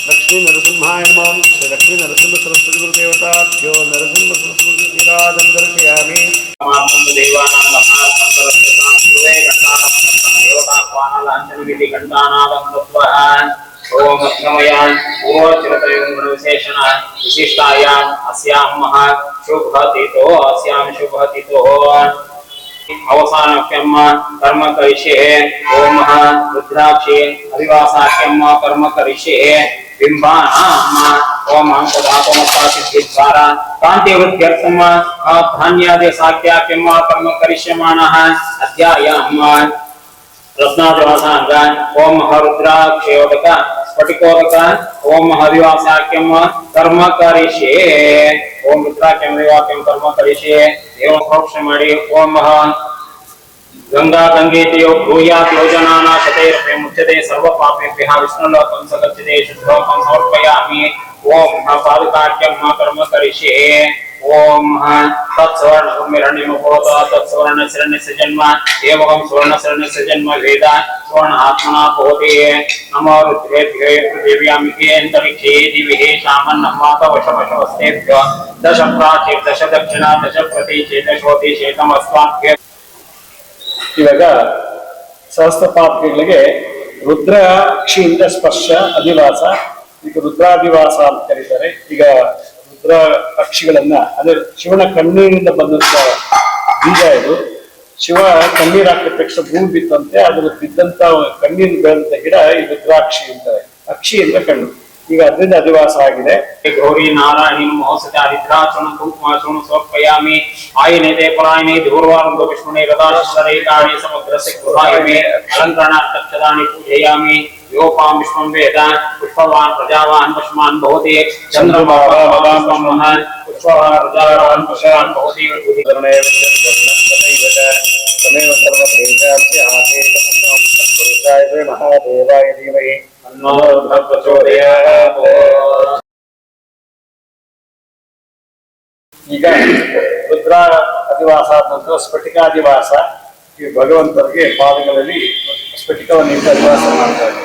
ಲಕ್ಷ್ಮೀ ನರಸಿಂಹಾಯ ನಮಃ. ಶ್ರೀ ಲಕ್ಷ್ಮೀ ನರಸಿಂಹ ಸರಸ್ವತಿ ಗುರುದೇವತಾಭ್ಯೋ ನರಸಿಂಹ ಸರಸ್ವತಿ ವಿರಾಜಂ ದರ್ಶಯಾಮಿ. ಓಂ ಅಗ್ನಮಯಾನ್ ಓಚಿರತಯುಂಗುಣವಿಶೇಷಣ ವಿಶಿಷ್ಟಾಯಾನ್ ಅಸ್ಯಾಂ ಮಹಾ ಶುಭತಿತೋ ಅಸ್ಯಾಂ ಶುಭತಿತೋ ಅವಸಾನಕ್ಕೆಮ್ಮ ಕರ್ಮ ಕರಿಷ್ಯೆ. ಓಂ ರುದ್ರಾಕ್ಷಿ ಅಧಿವಾಸಾಕ್ಕೆಮ್ಮ ಕರ್ಮ ಕರಿಷ್ಯೆ. ಬಿಂಬಾನಾಮ ಓಂ ಅಂಕಧಾತುಮತ್ತಾಸಿದ್ಧಿದ್ವಾರ ಕಾಂತಿವೃದ್ಧ್ಯರ್ಥಮ ಧಾನ್ಯಾದಿ ಸಾಕ್ಯಾಕ್ಕೆಮ್ಮ ಕರ್ಮ ಕರಿಷ್ಯಮಾಣಃ. ಅಧ್ಯಾಯಮ್ಮ ರತ್ನಾದಿವಾಸಾಂಗ ಓಂ ರುದ್ರಾಕ್ಷಯೋದಕ ಸ್ಫಟಿಕೋದಕ ಓಂ ಹರಿವಾಸಾಕ್ಯಂ ಕರ್ಮ ಕರಿಷ್ಯೆ. ಓಂ ರುದ್ರಾಕ್ಯಂ ಹರಿವಾಕ್ಯಂ ಕರ್ಮ ಕರಿಷ್ಯೆ. ಏವಂ ಪ್ರೋಕ್ಷ ಮಾಡಿ. ಓಂ ಗಂಗಾ ಗಂಗೇತಿಯೋ ಭೂಯಾತ್ ಯೋಜನಾನಾ ಶತೈರಪಿ ಮುಚ್ಯತೆ ಸರ್ವ ಪಾಪೇಭ್ಯಃ ವಿಷ್ಣುಲೋಕಂ ಸಗಚ್ಯತೆ ಶುದ್ಧೋಕಂ ಸಮರ್ಪಯಾಮಿ. ಓಂ ಪಾದುಕಾಕ್ಯಂ ಕರ್ಮ ಕರಿಷ್ಯೆ. ಓಂ ತತ್ಸವರ್ಣ ಭೂಮಿರಣ್ಯಮಭೂತ ತತ್ಸವರ್ಣ ಶರಣ್ಯಸ್ಯ ಜನ್ಮ ಏವಂ ಸುವರ್ಣ ಶರಣ್ಯಸ್ಯ ಜನ್ಮ ವೇದ ಸುವರ್ಣ ಆತ್ಮನಾ ಭವತಿ. ನಮೋ ರುದ್ರೇಭ್ಯೋ ಪೃಥಿವ್ಯಾಮಿಕೆ ಅಂತರಿಕ್ಷೇ ದಿವಿಹೇ ಶಾಮನ್ ನಮ್ಮಾತ ವಶವಶವಸ್ತೇಭ್ಯೋ ದಶ ಪ್ರಾಚೀರ್ ದಶ ದಕ್ಷಿಣ ದಶ ಪ್ರತೀಚೇ ದಶೋತಿ ಶೇತಮಸ್ವಾಭ್ಯ. ಇವಾಗ ಸಹಸ್ರ ಪಾಪಿಗಳಿಗೆ ರುದ್ರಾಕ್ಷಿಯಿಂದ ಸ್ಪರ್ಶ ಅಧಿವಾಸ, ಈಗ ರುದ್ರಾಧಿವಾಸ ಅಂತ ಕರೀತಾರೆ. ಈಗ ರುದ್ರ ಪಕ್ಷಿಗಳನ್ನ ಅಂದ್ರೆ ಶಿವನ ಕಣ್ಣೀರಿಂದ ಬಂದಂತ ಬೀಜ ಇದು. ಶಿವ ಕಣ್ಣೀರ್ ಹಾಕಿದ ತಕ್ಷಣ ಭೂಮಿ ಬಿತ್ತಂತೆ, ಅದ್ರ ಬಿದ್ದಂತ ಕಣ್ಣೀರು ಬೆಳೆದಂತ ಗಿಡ ಈ ರುದ್ರಾಕ್ಷಿ ಅಂತಾರೆ. ಅಕ್ಷಿ ಅಂದ್ರೆ ಕಣ್ಣು. ಈಗ ಅದರಿಂದ ಅಧಿವಾಸ ಆಗಿದೆ. ಗೌರಿ ನಾರಾಯಣಿ ಮಹೋಸಚಾರಿದ್ರಾಚರಣ ಕುಂಕುಮಾಚರಣ ಸಮರ್ಪಯಾಮಿ. ಆಯನೇತೆ ಪರಾಯಣೆ ದೂರ್ವಾರಂಭ ವಿಷ್ಣುನೇ ರಥಾಶ್ವರೈತಾಣಿ ಸಮಗ್ರಸ್ಯ ಗೃಹಾಯಮೇ ಅಲಂಕರಣಾರ್ಥಕ್ಷದಾನಿ ಪೂಜಯಾಮಿ. ಯೋಪಾಂ ವಿಶ್ವಂ ವೇದ ಪುಷ್ಪವಾನ್ ಪ್ರಜಾವಾನ್ ಪಶ್ಮಾನ್ ಭವತಿ. ಚಂದ್ರಮಾ ಪುಷ್ಪವಾನ್ ಪ್ರಜಾವಾನ್ ಪಶ್ಮಾನ್ ಭವತಿ. ತಮೇವ ಸರ್ವ ತೇಜಾಂಸಿ ಆತೇಕ ಪುರುಷಾಯ ಶ್ರೀ ಮಹಾದೇವಾಯ ಧೀಮಹಿ ತನ್ನೋ ರುದ್ರಃ ಪ್ರಚೋದಯಾತ್. ಈಗ ರುದ್ರ ಅಧಿವಾಸ ನಂತರ ಸ್ಫಟಿಕಾಧಿವಾಸ. ಈ ಭಗವಂತರಿಗೆ ಪಾದಗಳಲ್ಲಿ ಸ್ಫಟಿಕವನ್ನು ಇಟ್ಟು ಅಧಿವಾಸ ಮಾಡ್ತಾರೆ.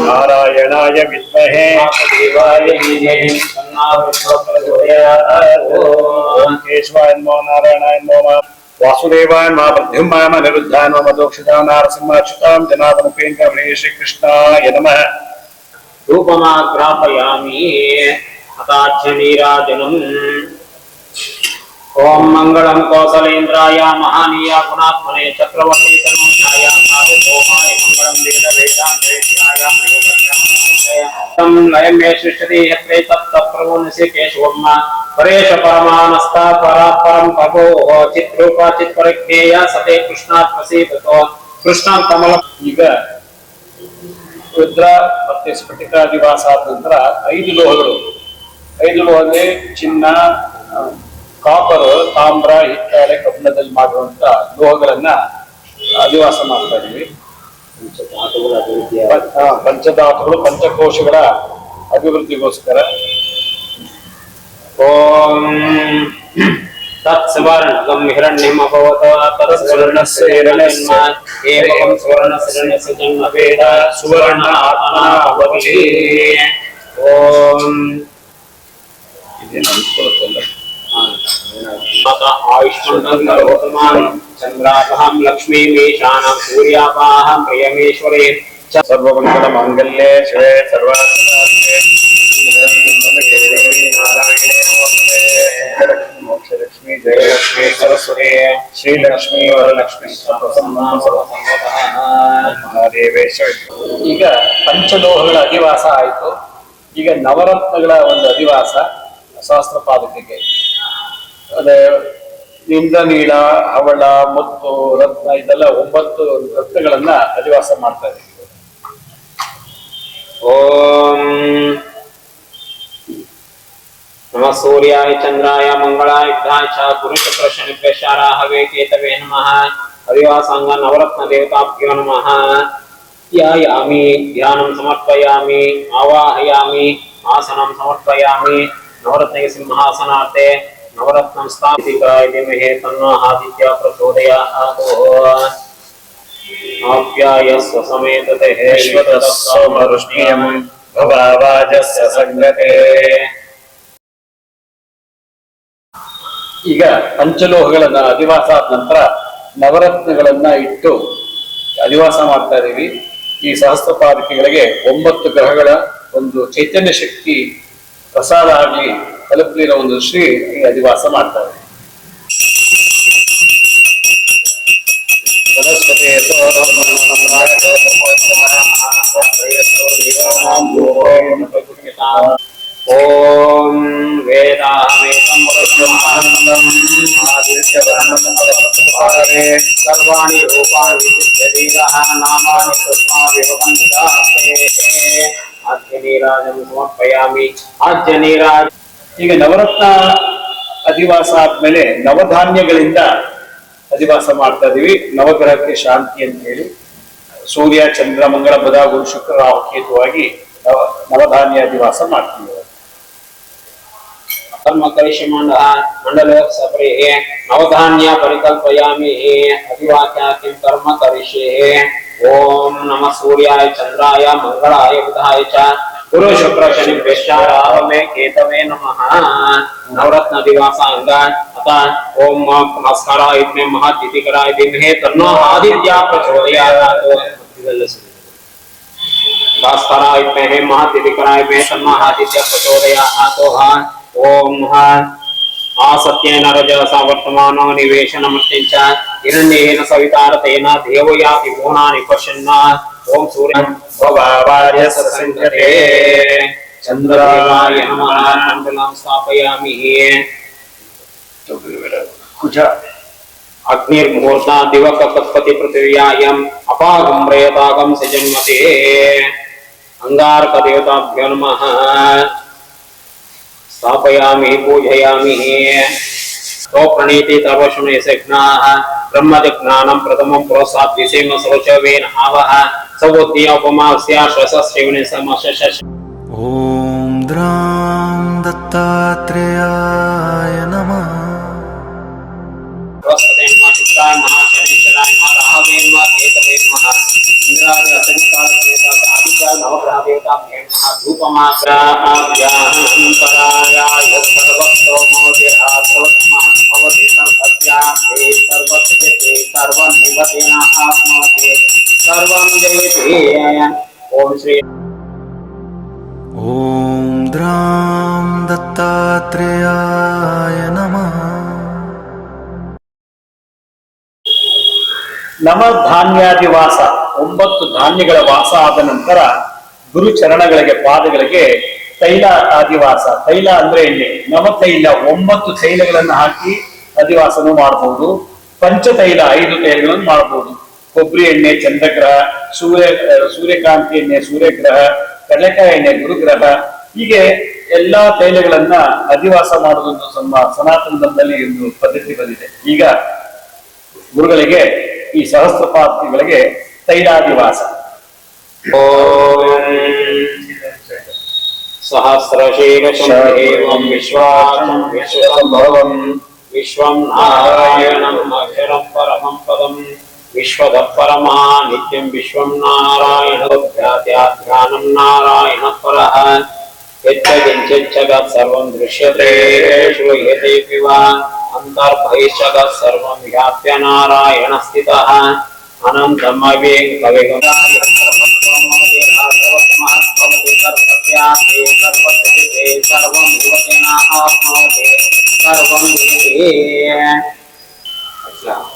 ನಾರಾಯಣಾಯ ವಿದ್ಮಹೇ ದೇವಾಯ ಧೀಮಹಿ ತನ್ನೋ ರುದ್ರಃ ಪ್ರಚೋದಯಾತ್. ಓಂ ಕೇಶವಾಯ ನಮೋ ನಾರಾಯಣಾಯ ನಮೋ ವಾಸುದೇವಾಯ ನಮಃ ಪ್ರದ್ಯುಮ್ನಾಯ ನಮಃ ಅನಿರುದ್ಧಾಯ ನಮಃ ಮಧೋಕ್ಷಿತಾಯ ನಾರಸಿಂಹಾಚ್ಯುತಾಂ ಜನಾರ್ದನೋಪೇಂದ್ರೇ ಶ್ರೀಕೃಷ್ಣಾಯ ನಮಃ. ಧೂಪಮಾಗ್ರಾಪಯಾಮಿ ಹತಾಚ್ಯ ನೀರಾಜನಂ. ಓಂ ಮಂಗಳಂ ಕೌಸಲೇಂದ್ರಾಯ ಮಹಾನೀಯ ಗುಣಾತ್ಮನೆ ಚಕ್ರವರ್ತಿ ತನೂಜಾಯ ಸಾರ್ವಭೌಮಾಯ ಮಂಗಳಂ ವೇದವೇದಾಂತೇಶ್ಯಾಯ ತಂ ಲಯಂ ಮೇ ಸೃಷ್ಟತಿ ಯತ್ರೇ ತತ್ಪ್ರವೋನ್ಯಸಿ ಕೇಶವಮ್ಮ ಪರೇಶ ಪರಮಾನಸ್ತ ಪರಾಪರಂ ಪವೋ ಚಿತ್ರೂಪ ಚಿತ್ಪರಿಜ್ಞೇಯ ಸತೆ ಕೃಷ್ಣಾತ್ ಪ್ರಸೀದತೋ ಕೃಷ್ಣಾಂ ಕಮಲ. ಈಗ ರುದ್ರ ಮತ್ತೆ ಸ್ಫಟಿಕಾದಿವಾಸ ಆದ ನಂತರ 5 ಲೋಹಗಳು. 5 ಲೋಹದಲ್ಲಿ ಚಿನ್ನ, ಕಾಪರ್, ತಾಮ್ರ, ಹಿತ್ತಾಳೆ, ಕಬ್ಬಿಣದಲ್ಲಿ ಮಾಡುವಂತ ಲೋಹಗಳನ್ನ ಅಧಿವಾಸ ಮಾಡ್ತಾ ಇದೀವಿ. ಪಂಚಧಾತುಗಳು ಪಂಚಕೋಶಗಳ ಅಭಿವೃದ್ಧಿಗೋಸ್ಕರ. ಓಂ ತತ್ಸುವರ್ಣಂ ಹಿರಣ್ಯಂ ಅಭವತ ತತ್ಸುವರ್ಣಸ್ಯ ಹಿರಣ್ಯಂ ಏವಂ ಸುವರ್ಣಸ್ಯ ಹಿರಣ್ಯಸ್ಯ ಜನ್ಮ ವೇದ ಸುವರ್ಣ ಆತ್ಮನ ಭವತಿ. ಓಂ ಇದೇನು ಅನ್ಕೊಳ್ಳುತ್ತಲ್ಲ. ಆಯುಷ್ಮಂತಂ ಕರೋತಮಾನ್ ಚಂದ್ರಾಪಹಂ ಲಕ್ಷ್ಮೀಮೇಶಾನಂ ಸೂರ್ಯಾಪಹಂ ಪ್ರಿಯಮೇಶ್ವರೇ ಸರ್ವಮಂಗಲ ಮಾಂಗಲ್ಯೆ ಶಿವೆ ಸರ್ವಾರ್ಥಸಾಧಿಕೆ ಮೋಕ್ಷಲಕ್ಷ್ಮಿ ಜಯಲಕ್ಷ್ಮಿ ಸರಸ್ವತಿ ಶ್ರೀಲಕ್ಷ್ಮಿ ವರಲಕ್ಷ್ಮಿ ಮಹಾದೇವೇಶ. ಈಗ ಪಂಚಲೋಹಗಳ ಅಧಿವಾಸ ಆಯಿತು. ಈಗ ನವರತ್ನಗಳ ಒಂದು ಅಧಿವಾಸ ಸಹಸ್ರ ಪಾದಕೆಗೆ. ಅದೇ ಇಂದ್ರನೀಳ, ಹವಳ, ಮುತ್ತು, ರತ್ನ ಇದೆಲ್ಲ 9 ರತ್ನಗಳನ್ನ ಅಧಿವಾಸ ಮಾಡ್ತಾ ಇದ್ದೀವಿ. ಓಂ ನಮಃ ಸೂರ್ಯಾಯ ಚಂದ್ರಾಯ ಮಂಗಳಾಯ ಬುಧಾಯ ಚ ಗುರುಶುಕ್ರ ಶನಿಭ್ಯಶ್ಚ ರಾಹವೇ ಕೇತವೇ ನಮಃ. ಅಧಿವಾಸಾಂಗ ನವರತ್ನ ದೇವತಾಭ್ಯೋ ನಮಃ. ಧ್ಯಾಯಾಮಿ ಧ್ಯಾನಂ ಸಮರ್ಪಯಾಮಿ ಆವಾಹಯಾಮಿ ಆಸನಂ ಸಮರ್ಪಯಾಮಿ. ನವರತ್ನಗೆ ಸಿಂಹಾಸನಾರ್ತೆ ನವರತ್ನಂ ಸ್ಥಾಪಿತಾಯ ಧೀಮಹಿ ತನ್ನೋ ಆದಿತ್ಯ ಪ್ರಚೋದಯಾತ್. ಆಪ್ಯಾಯಸ್ವ ಸಮೇತತೆ ಸೋಮರುಷ್ಣಿಯಂ ಭವಾವಾಜಸ್ಯ ಸಂಗತೆ. ಈಗ ಪಂಚಲೋಹಗಳನ್ನ ಅಧಿವಾಸ ಆದ ನಂತರ ನವರತ್ನಗಳನ್ನ ಇಟ್ಟು ಅಧಿವಾಸ ಮಾಡ್ತಾ ಇದೀವಿ. ಈ ಸಹಸ್ರ ಪಾದಕೆಗಳಿಗೆ 9 ಗ್ರಹಗಳ ಒಂದು ಚೈತನ್ಯ ಶಕ್ತಿ ಪ್ರಸಾದ ಆಗಲಿ ತಲುಪಲಿರೋ ಒಂದು ಶ್ರೀ ಈ ಅಧಿವಾಸ ಮಾಡ್ತಾರೆ. ಓಂ ವೇದಾಮೇತಂ ಸರ್ವಾಣಿ ರೂಪಾಣಿ ಶರೀರಃ ನಾಮಾನಿ ತಸ್ಮಾದ್ವಿಭವಂತಾಸ್ತೆ. ಆಜ್ಞನೀರಾಜಂ ಸಮರ್ಪಯಾಮಿ. ಆಜ್ಞನೀರಾಜ. ಈಗ ನವರತ್ನ ಅಧಿವಾಸ ಆದ್ಮೇಲೆ ನವಧಾನ್ಯಗಳಿಂದ ಅಧಿವಾಸ ಮಾಡ್ತಾ ಇದೀವಿ. ನವಗ್ರಹಕ್ಕೆ ಶಾಂತಿ ಅಂತ ಹೇಳಿ ಸೂರ್ಯ, ಚಂದ್ರ, ಮಂಗಳ, ಬುಧ, ಗುರು, ಶುಕ್ರ, ರಾಹು, ಕೇತುವಾಗಿ ನವಧಾನ್ಯ ಅಧಿವಾಸ ಮಾಡ್ತೀವಿ. कर्म करिष्ये मंडल सपरे नवधान्य परिकल्पयामि अधिवाक्या किं कर्म करिष्ये. ओम नमः सूर्याय चंद्राय मंगलाय बुधाय च गुरु शुक्र शनिभ्यश्च राहवे केतवे नमः. नवरत्न दिवासांग अतः ओम भास्कराय विद्महे महादितिकराय धीमहि तन्नो आदित्य प्रचोदयात्. भास्कराय विद्महे महादितिकराय धीमहि तन्नो आदित्य प्रचोदयात्. ओम आसत्येन रजसा वर्तमानो निवेशनमर्त्यञ्च हिरण्येन सवितारतेन देवयाति भुवनानि पश्यन्. ओम सूर्यं भवावार्यस्य संगते चन्द्राय नमः. मण्डलं स्थापयामि. कुज अग्निर्मुहूर्ता दिवकपत्पति पृथिव्यायम् अपागं प्रेतागं सजन्मते. अंगारकदेवताभ्यो नमः. स्थापयामि पूजयामि. तो प्रणीति तर्वशुने सघ्नाः ब्रह्मज्ञानं प्रथमं प्रोत्साह्य सेम सरोचवेन आवह सवोद्य उपमास्या श्रसस्यवने समशश ॐ द्रां दत्तात्रेयाय नमः। बृहस्पते नमः शुक्राय नमः शनिश्चराय नमः राहवे नमः केतवे नमः इंद्राय अतिरिक्ताय देवताय आदित्याय नवग्रह देवताभ्ये नमः धूपमाग्रहाभ्यान्तराय सर्वस्तोमोदिहा सर्वस्मात् भवति सर्वस्यास्ते सर्वस्यते सर्वनिवतेन आत्मवते सर्वं जयते। ओम श्री ॐ द्रां दत्तात्रेयाय नमः। ನವಧಾನ್ಯಾದಿವಾಸ 9 ಧಾನ್ಯಗಳ ವಾಸ ಆದ ನಂತರ ಗುರು ಚರಣಗಳಿಗೆ ಪಾದಗಳಿಗೆ ತೈಲ ಆದಿವಾಸ. ತೈಲ ಅಂದ್ರೆ ಎಣ್ಣೆ, ನವತೈಲ 9 ತೈಲಗಳನ್ನು ಹಾಕಿ ಅಧಿವಾಸನ ಮಾಡಬಹುದು. ಪಂಚತೈಲ 5 ತೈಲಗಳನ್ನು ಮಾಡಬಹುದು. ಕೊಬ್ಬರಿ ಎಣ್ಣೆ ಚಂದ್ರಗ್ರಹ, ಸೂರ್ಯಕಾಂತಿ ಎಣ್ಣೆ ಸೂರ್ಯಗ್ರಹ, ಕಡಲೆಕಾಯಿ ಎಣ್ಣೆ ಗುರುಗ್ರಹ, ಹೀಗೆ ಎಲ್ಲಾ ತೈಲಗಳನ್ನ ಅಧಿವಾಸ ಮಾಡುವುದು ನಮ್ಮ ಸನಾತನ ಧರ್ಮದಲ್ಲಿ ಒಂದು ಪದ್ಧತಿ ಬಂದಿದೆ. ಈಗ ಗುರುಗಳಿಗೆ ಈ ಸಹಸ್ರಪಾತ್ರಿಗಳಿಗೆ ತೈಲಾದಿವಾಸ. सहस्रशीर्षं देवं विश्वासं विश्वसंभवं विश्वं नारायणम् अक्षरं परमं पदं विश्वतः परमः नित्यं विश्वं नारायणोऽध्यात्याध्यानं नारायणः परः यच्चकिञ्चिच्चगत् सर्वं दृश्यते श्रूयते वा अन्तर्बहिश्चगत् सर्वं व्याप्य नारायणः स्थितः अनन्तम् अव्यक्तं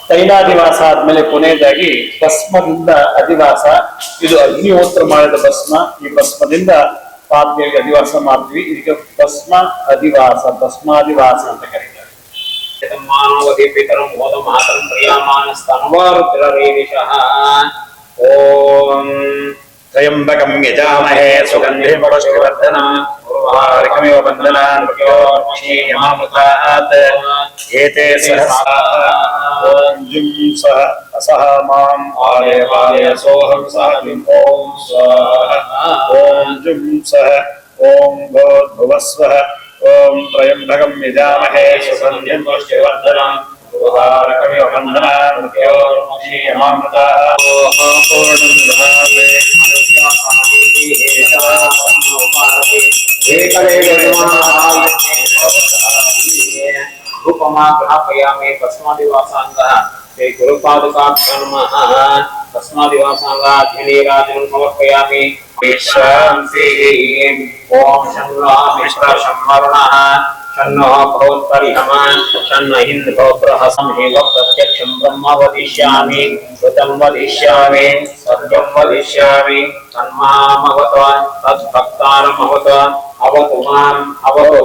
ತೈಲಾದಿವಾಸ ಆದ್ಮೇಲೆ ಕೊನೆಯದಾಗಿ ಭಸ್ಮದಿಂದ ಅಧಿವಾಸ. ಇದು ಅಗ್ನಿಹೋತ್ರ ಮಾಡಿದ ಭಸ್ಮ. ಈ ಭಸ್ಮದಿಂದ ಪಾತ್ರೆಗೆ ಅಧಿವಾಸ ಮಾಡ್ತೀವಿ. ಇದಕ್ಕೆ ಭಸ್ಮ ಅಧಿವಾಸ, ಭಸ್ಮಾದಿವಾಸ ಅಂತ ಕರೀತಾರೆ. मानवदीपितरं मोदमातरं प्रियमानस्तनवारुद्ररेविषः ओम त्रयंबकं यजामहे सुगन्धिं पुष्टिवर्धनम् उर्वारुकमिव बन्धनान् मृत्योर्मुक्षीयमामृतात् एते सहस्रा ॐ जुं सह असह माम् आलय सोऽहं सह जुं ॐ स्वाहा ॐ जुं सह ॐ भूर्भुवस्वः ॐ त्र्यम्बकं यजामहे सुगन्धिं पुष्टिवर्धनम् उर्वारुकमिव बन्धनान् मृत्योर्मुक्षीयमामृतात् पूर्णं ददामि रूपमाग्रहापयामि भस्मादिवासाङ्गः श्री गुरुपादुकाभ्यो नमः भस्मादिवासाङ्गाध्यनीराजनं समर्पयामि विश्रान्तिः ॐ शन्नो मिश्र संवरुणः शन्नो भवत्परिहम शन्न इन्द्रो बृहस्पतिः हेव प्रत्यक्षं ब्रह्म वदिष्यामि श्रुतं वदिष्यामि सत्यं वदिष्यामि तन्मामवतु तद्भक्तारमवतु अवतु माम् अवतु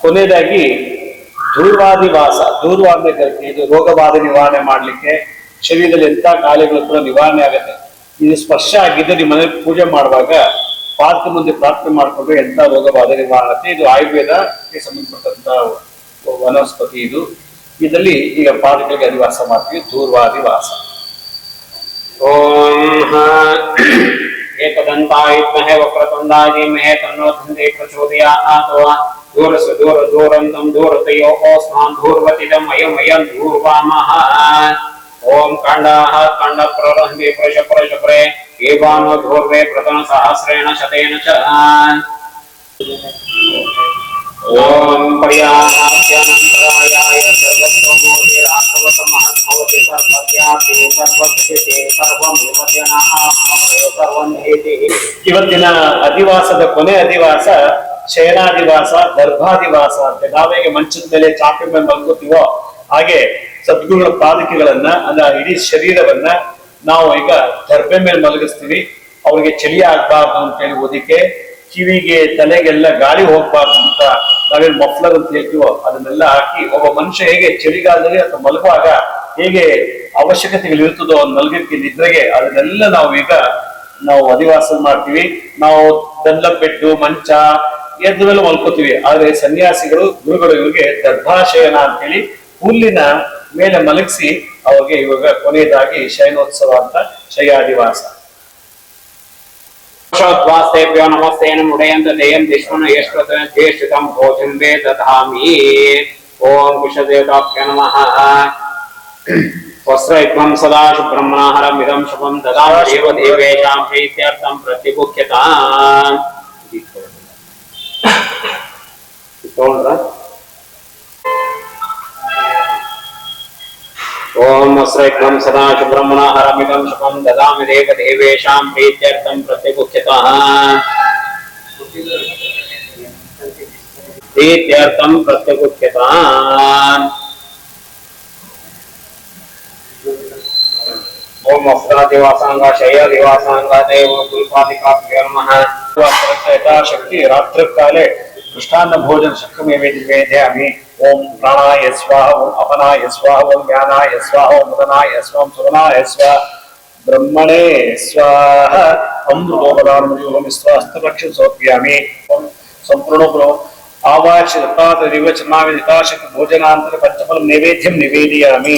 ಕೊನೆಯದಾಗಿ ದೂರ್ವಾದಿವಾಸ. ದೂರ್ವ ಅಂದ್ರೆ ಇದು ರೋಗಬಾಧೆ ನಿವಾರಣೆ ಮಾಡ್ಲಿಕ್ಕೆ, ಶರೀರದಲ್ಲಿ ಎಂತ ಕಾಯಿಲೆಗಳು ಕೂಡ ನಿವಾರಣೆ ಆಗುತ್ತೆ. ಇದು ಸ್ಪರ್ಶ ಆಗಿದ್ದು ನಿಮ್ಮ ಮನೇಲಿ ಪೂಜೆ ಮಾಡುವಾಗ ಪಾತ್ರ ಮುಂದೆ ಪ್ರಾರ್ಥನೆ ಮಾಡ್ಕೊಂಡು ಎಂತ ರೋಗಬಾಧೆ ನಿವಾರಣೆ ಆಗುತ್ತೆ. ಇದು ಆಯುರ್ವೇದಕ್ಕೆ ಸಂಬಂಧಪಟ್ಟಂತ ವನಸ್ಪತಿ. ಇದರಲ್ಲಿ ಈಗ ಪಾದಗಳಿಗೆ ಅಧಿವಾಸ ಮಾಡ್ತೀವಿ, ದೂರ್ವಾದಿವಾಸ. ओम एकदंताय विद्महे वक्रतुंडाय धीमहि तन्नो धन्वन्तरि प्रचोदयात् दूरंतं दूरतयो अस्मान् दूरवतिदम् अयमयं दूर्वामः ओम कांडाः कांडप्ररहन्ति प्रशप्रे एवानो दूर्वे प्रतन सहस्रेण शतेन च ओम पर्याप्त्यानन्तरायाय सर्वतोमोदिराघवतमहद्भवति सर्वत्यापि सर्वस्यते सर्वमिवत्यनः सर्वन्नेति. ಇವತ್ತಿನ ಅಧಿವಾಸದ ಕೊನೆ ಅಧಿವಾಸ ಶಯನಾದಿವಾಸ, ಗರ್ಭಾದಿವಾಸ ಅಂತ. ನಾವೇಗೆ ಮಂಚದ ಮೇಲೆ ಚಾಪೆ ಮೇಲೆ ಮಲ್ಕೋತೀವೋ ಹಾಗೆ ಸದ್ಗುರುಗಳ ಪಾದಕಿಗಳನ್ನ ಅಂದ್ರೆ ಇಡೀ ಶರೀರವನ್ನ ನಾವು ಈಗ ದರ್ಬೆ ಮೇಲೆ ಮಲಗಿಸ್ತೀವಿ. ಅವ್ರಿಗೆ ಚಳಿ ಆಗ್ಬಾರ್ದು ಅಂತ ಹೇಳಿ ಓದಿಕೆ, ಕಿವಿಗೆ ತಲೆಗೆಲ್ಲ ಗಾಳಿ ಹೋಗ್ಬಾರ್ದು ಅಂತ ನಾವೇನ್ ಮಫ್ಲರ್ ಅಂತ ಹೇಳ್ತೀವೋ ಅದನ್ನೆಲ್ಲ ಹಾಕಿ ಒಬ್ಬ ಮನುಷ್ಯ ಹೇಗೆ ಚಳಿಗಾಲದಲ್ಲಿ ಅಥವಾ ಮಲಗುವಾಗ ಹೇಗೆ ಅವಶ್ಯಕತೆಗಳು ಇರ್ತದೋ ಮಲಗಕ್ಕೆ ನಿದ್ರೆಗೆ, ಅದನ್ನೆಲ್ಲ ನಾವು ಅಧಿವಾಸ ಮಾಡ್ತೀವಿ. ನಾವು ಬೆಡ್ಡು ಮಂಚ ಎದ್ದ ಮೇಲೆ ಮಲ್ಕೋತೀವಿ. ಆದ್ರೆ ಸನ್ಯಾಸಿಗಳು ಗುರುಗಳು ಇವ್ರಿಗೆ ದರ್ಭಾಶಯನ ಅಂತ ಹೇಳಿ ಹುಲ್ಲಿನ ಮೇಲೆ ಮಲಗಿಸಿ ಅವಾಗ ಇವಾಗ ಕೊನೆಯದಾಗಿ ಶಯನೋತ್ಸವ ಅಂತ ಶಯ್ಯಾದಿವಾಸ. षोद्वास्तेभ्यो नमस्तेन मुडयन्त देयं दिष्मन यष्टतं भोजं वे दधामि। ओम कुशदेवताभ्यो नमः। वस्त्रैक्वं सदा शुभ्रह्मणाहरम् इदं शुभं ददामि देवदेवेषां प्रीत्यर्थं प्रतिगुह्यताम्। ओम वस्त्रैक्वं सदा शुभ्रह्मणाहरम् इदं शुभं ददामि देवदेवेषां प्रीत्यर्थं प्रतिगुह्यताम्। प्रीत्यर्थं प्रतिगुह्यताम्। ओम वस्त्रादिवासांगा शय्यादिवासांगा देव कुलपादिकाभ्यो नमः। यथाशक्ति रात्रि काले मृष्टान्न भोजन शक्यमे निवेदयामि। ओम प्राणाय स्वाहा, ओम अपनाय स्वाहा, ओम ज्ञानाय स्वाहा, ओम उदनाय स्वाहा, ओम सुमनाय स्वाहा, ब्रह्मणे स्वाहा। अमृतोपदानमयोगं स्वास्थ्यरक्षं समर्पयामि। ओम संपूर्ण आवाच दत्तात्रेयचरणाविदिताशक्ति भोजनांतर पंचफलं नैवेद्यं निवेदयामि।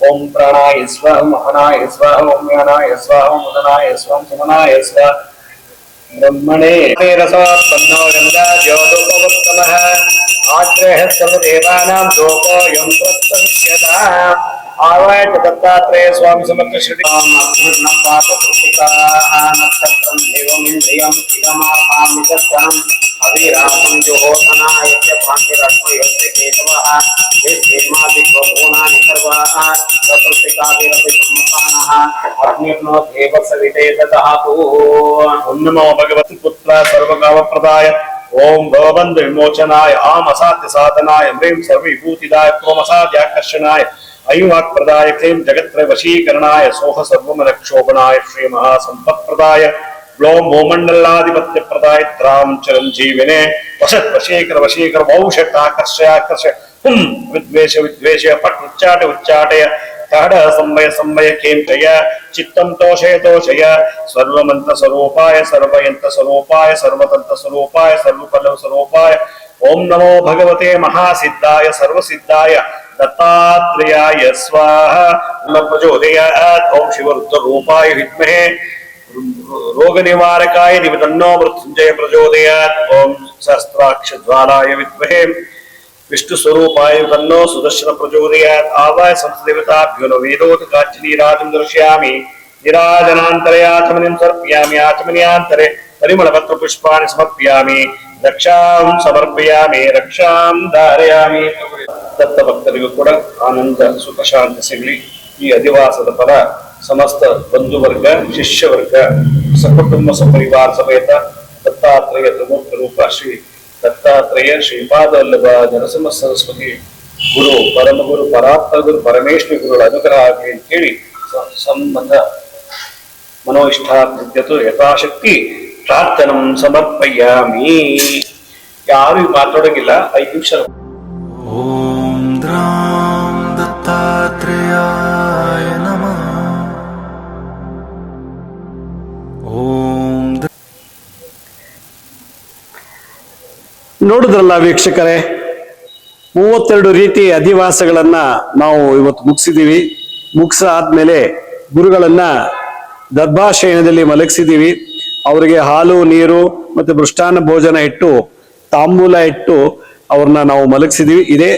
ओम प्राणाय स्वाहा, ओम अपनाय स्वाहा, ओम ज्ञानाय स्वाहा, ओम उदनाय स्वाहा, ओम सुमनाय स्वाहा, ब्रह्मणे रसोत्पन्नो गंगा ज्योतिरोपवत्तमः। आग्रह सर्वदेवानां लोको यं प्रत्यक्षताम्। आवाय दत्तात्रेय स्वामी समर्थ श्री नक्षत्रं देवमिन्द्रियं इदमापामितम् अभिरामं जुहोतनाय भाग्यरश्मयोस्ते केशवः विश्वभुवनानि सर्वाः प्रकृतिकाभिरपि सम्मतानः अग्निर्नो देवसविते ददातु। ओम नमो भगवते पुत्र सर्वकामप्रदाय ओम भवबन्ध विमोचनाय आम असाध्य साधनाय ह्रीं सर्वविभूतिदाय क्रोम असाध्याकर्षणाय ऐं वाक्प्रदाय क्लीं जगत्त्रय वशीकरणाय सोह सर्वमलक्षोभनाय श्री महासंपत्प्रदाय व्योम भूमंडलाधिपत्यप्रदाय त्रां चिरंजीविने वशत् वशीकर वशीकर वौषटाकर्षयाकर्ष हुं विद्वेष विद्वेषय पट उच्चाट उच्चाटय ताड़ संवय संवय केन्द्रय चित्तं तोषय तोषय सर्वमंत्र स्वरूपाय सर्वयंत्र स्वरूपाय सर्वतंत्र स्वरूपाय सर्वफल स्वरूपाय ओम नमो भगवते महासिद्धाय सर्वसिद्धाय दत्तात्रेयाय स्वाहा। प्रचोदयात् ओम शिवरुद्ररूपाय विद्महे रोग निवारकाय निवदन्नो मृत्युंजय प्रचोदयात् ओम सहस्राक्षज्वालाय विद्महे विष्णु स्वरूपाय तन्नो सुदर्शन प्रचोदयात्। आवाय संतदेवताभ्यो नो वेदोत्काचिनीराजं दर्शयामि। निराजनान्तरे आचमनीं समर्पयामि। आचमन्यान्तरे परिमलपत्र पुष्पाणि समर्पयामि। रक्षां समर्पयामि, रक्षां धारयामि। दत्त ಭಕ್ತರಿಗೂ ಕೂಡ ಆನಂದ ಸುಖ ಶಾಂತಿ ಸಿಗಲಿ. ಈ ಅಧಿವಾಸದ ಫಲ ಸಮಸ್ತ ಬಂಧುವರ್ಗ ಶಿಷ್ಯವರ್ಗ ಸಕುಟುಂಬ ಸಪರಿವಾರ ಸಮೇತ ದತ್ತಾತ್ರೇಯ ತ್ರಿಮೂರ್ತಿ ರೂಪ ಶ್ರೀ दत्तात्रेय श्रीपाद वल्लभ नरसिंह सरस्वती गुरु परम गुरु परात्पर गुरु परमेश्वर गुरुಗಳ ಅನುಗ್ರಹ ಆಗಲಿ ಅಂತ ಹೇಳಿ ಸಂಬಂಧ ಮನೋಇಷ್ಟಾರ್ಥಿತ್ಯತು ಯಥಾಶಕ್ತಿ ಪ್ರಾರ್ಥನಂ ಸಮರ್ಪಯಾಮಿ. ಯಾರು ಮಾತಾಡೋಂಗಿಲ್ಲ, 5 ನಿಮಿಷ. ಓಂ ದ್ರಾಂ ದತ್ತಾತ್ರೇಯಾಯ ನಮಃ. ಓಂ ನೋಡಿದ್ರಲ್ಲ ವೀಕ್ಷಕರೇ, 32 ರೀತಿ ಅಧಿವಾಸಗಳನ್ನ ನಾವು ಇವತ್ತು ಮುಗಿಸಿದೀವಿ. ಮುಗಿಸಾದ್ಮೇಲೆ ಗುರುಗಳನ್ನ ದರ್ಭಾಶಯನದಲ್ಲಿ ಮಲಗಿಸಿದೀವಿ. ಅವರಿಗೆ ಹಾಲು ನೀರು ಮತ್ತೆ ಮೃಷ್ಟಾನ್ನ ಭೋಜನ ಇಟ್ಟು ತಾಂಬೂಲ ಇಟ್ಟು ಅವ್ರನ್ನ ನಾವು ಮಲಗಿಸಿದೀವಿ. ಇದೇ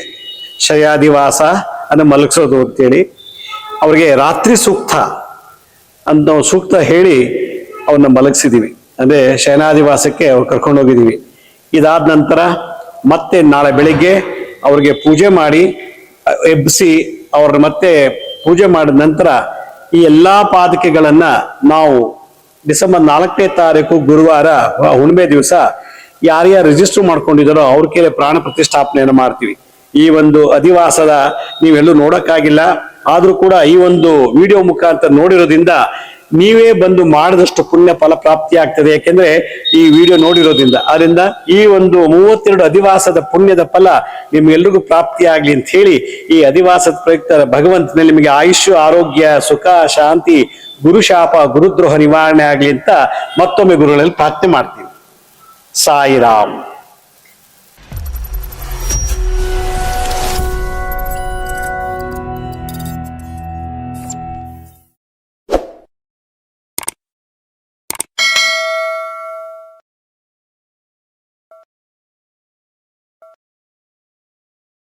ಶಯ್ಯಾದಿವಾಸ ಅನ್ನ ಮಲಗಿಸೋದು ಅಂತೇಳಿ. ಅವ್ರಿಗೆ ರಾತ್ರಿ ಸೂಕ್ತ ಅಂತ ನಾವು ಸೂಕ್ತ ಹೇಳಿ ಅವ್ರನ್ನ ಮಲಗಿಸಿದೀವಿ. ಅಂದ್ರೆ ಶಯನಾದಿವಾಸಕ್ಕೆ ಅವ್ರು ಕರ್ಕೊಂಡು ಹೋಗಿದೀವಿ. ಇದಾದ ನಂತರ ಮತ್ತೆ ನಾಳೆ ಬೆಳಿಗ್ಗೆ ಅವ್ರಿಗೆ ಪೂಜೆ ಮಾಡಿ ಎಬ್ಬಿಸಿ ಅವ್ರನ್ನ ಮತ್ತೆ ಪೂಜೆ ಮಾಡಿದ ನಂತರ ಈ ಎಲ್ಲಾ ಪಾದಕೆಗಳನ್ನ ನಾವು ಡಿಸೆಂಬರ್ 4ನೇ ತಾರೀಕು ಗುರುವಾರ ಹುಣ್ಣಿಮೆ ದಿವಸ ಯಾರ್ಯಾರು ರಿಜಿಸ್ಟರ್ ಮಾಡ್ಕೊಂಡಿದಾರೋ ಅವ್ರ ಕೈಲಿ ಪ್ರಾಣ ಪ್ರತಿಷ್ಠಾಪನೆಯನ್ನು ಮಾಡ್ತೀವಿ. ಈ ಒಂದು ಅಧಿವಾಸದ ನೀವೆಲ್ಲೂ ನೋಡಕ್ಕಾಗಿಲ್ಲ, ಆದ್ರೂ ಕೂಡ ಈ ಒಂದು ವಿಡಿಯೋ ಮುಖಾಂತರ ನೋಡಿರೋದ್ರಿಂದ ನೀವೇ ಬಂದು ಮಾಡಿದಷ್ಟು ಪುಣ್ಯ ಫಲ ಪ್ರಾಪ್ತಿ ಆಗ್ತದೆ. ಯಾಕೆಂದ್ರೆ ಈ ವಿಡಿಯೋ ನೋಡಿರೋದ್ರಿಂದ. ಆದ್ರಿಂದ ಈ ಒಂದು 32 ಅಧಿವಾಸದ ಪುಣ್ಯದ ಫಲ ನಿಮ್ಗೆಲ್ರಿಗೂ ಪ್ರಾಪ್ತಿ ಆಗ್ಲಿ ಅಂತ ಹೇಳಿ ಈ ಅಧಿವಾಸದ ಪ್ರಯುಕ್ತ ಭಗವಂತನಲ್ಲಿ ನಿಮಗೆ ಆಯುಷ್ಯ, ಆರೋಗ್ಯ, ಸುಖ, ಶಾಂತಿ, ಗುರುಶಾಪ, ಗುರುದ್ರೋಹ ನಿವಾರಣೆ ಆಗ್ಲಿ ಅಂತ ಮತ್ತೊಮ್ಮೆ ಗುರುಗಳಲ್ಲಿ ಪ್ರಾರ್ಥನೆ ಮಾಡ್ತೀವಿ. ಸಾಯಿರಾಮ್.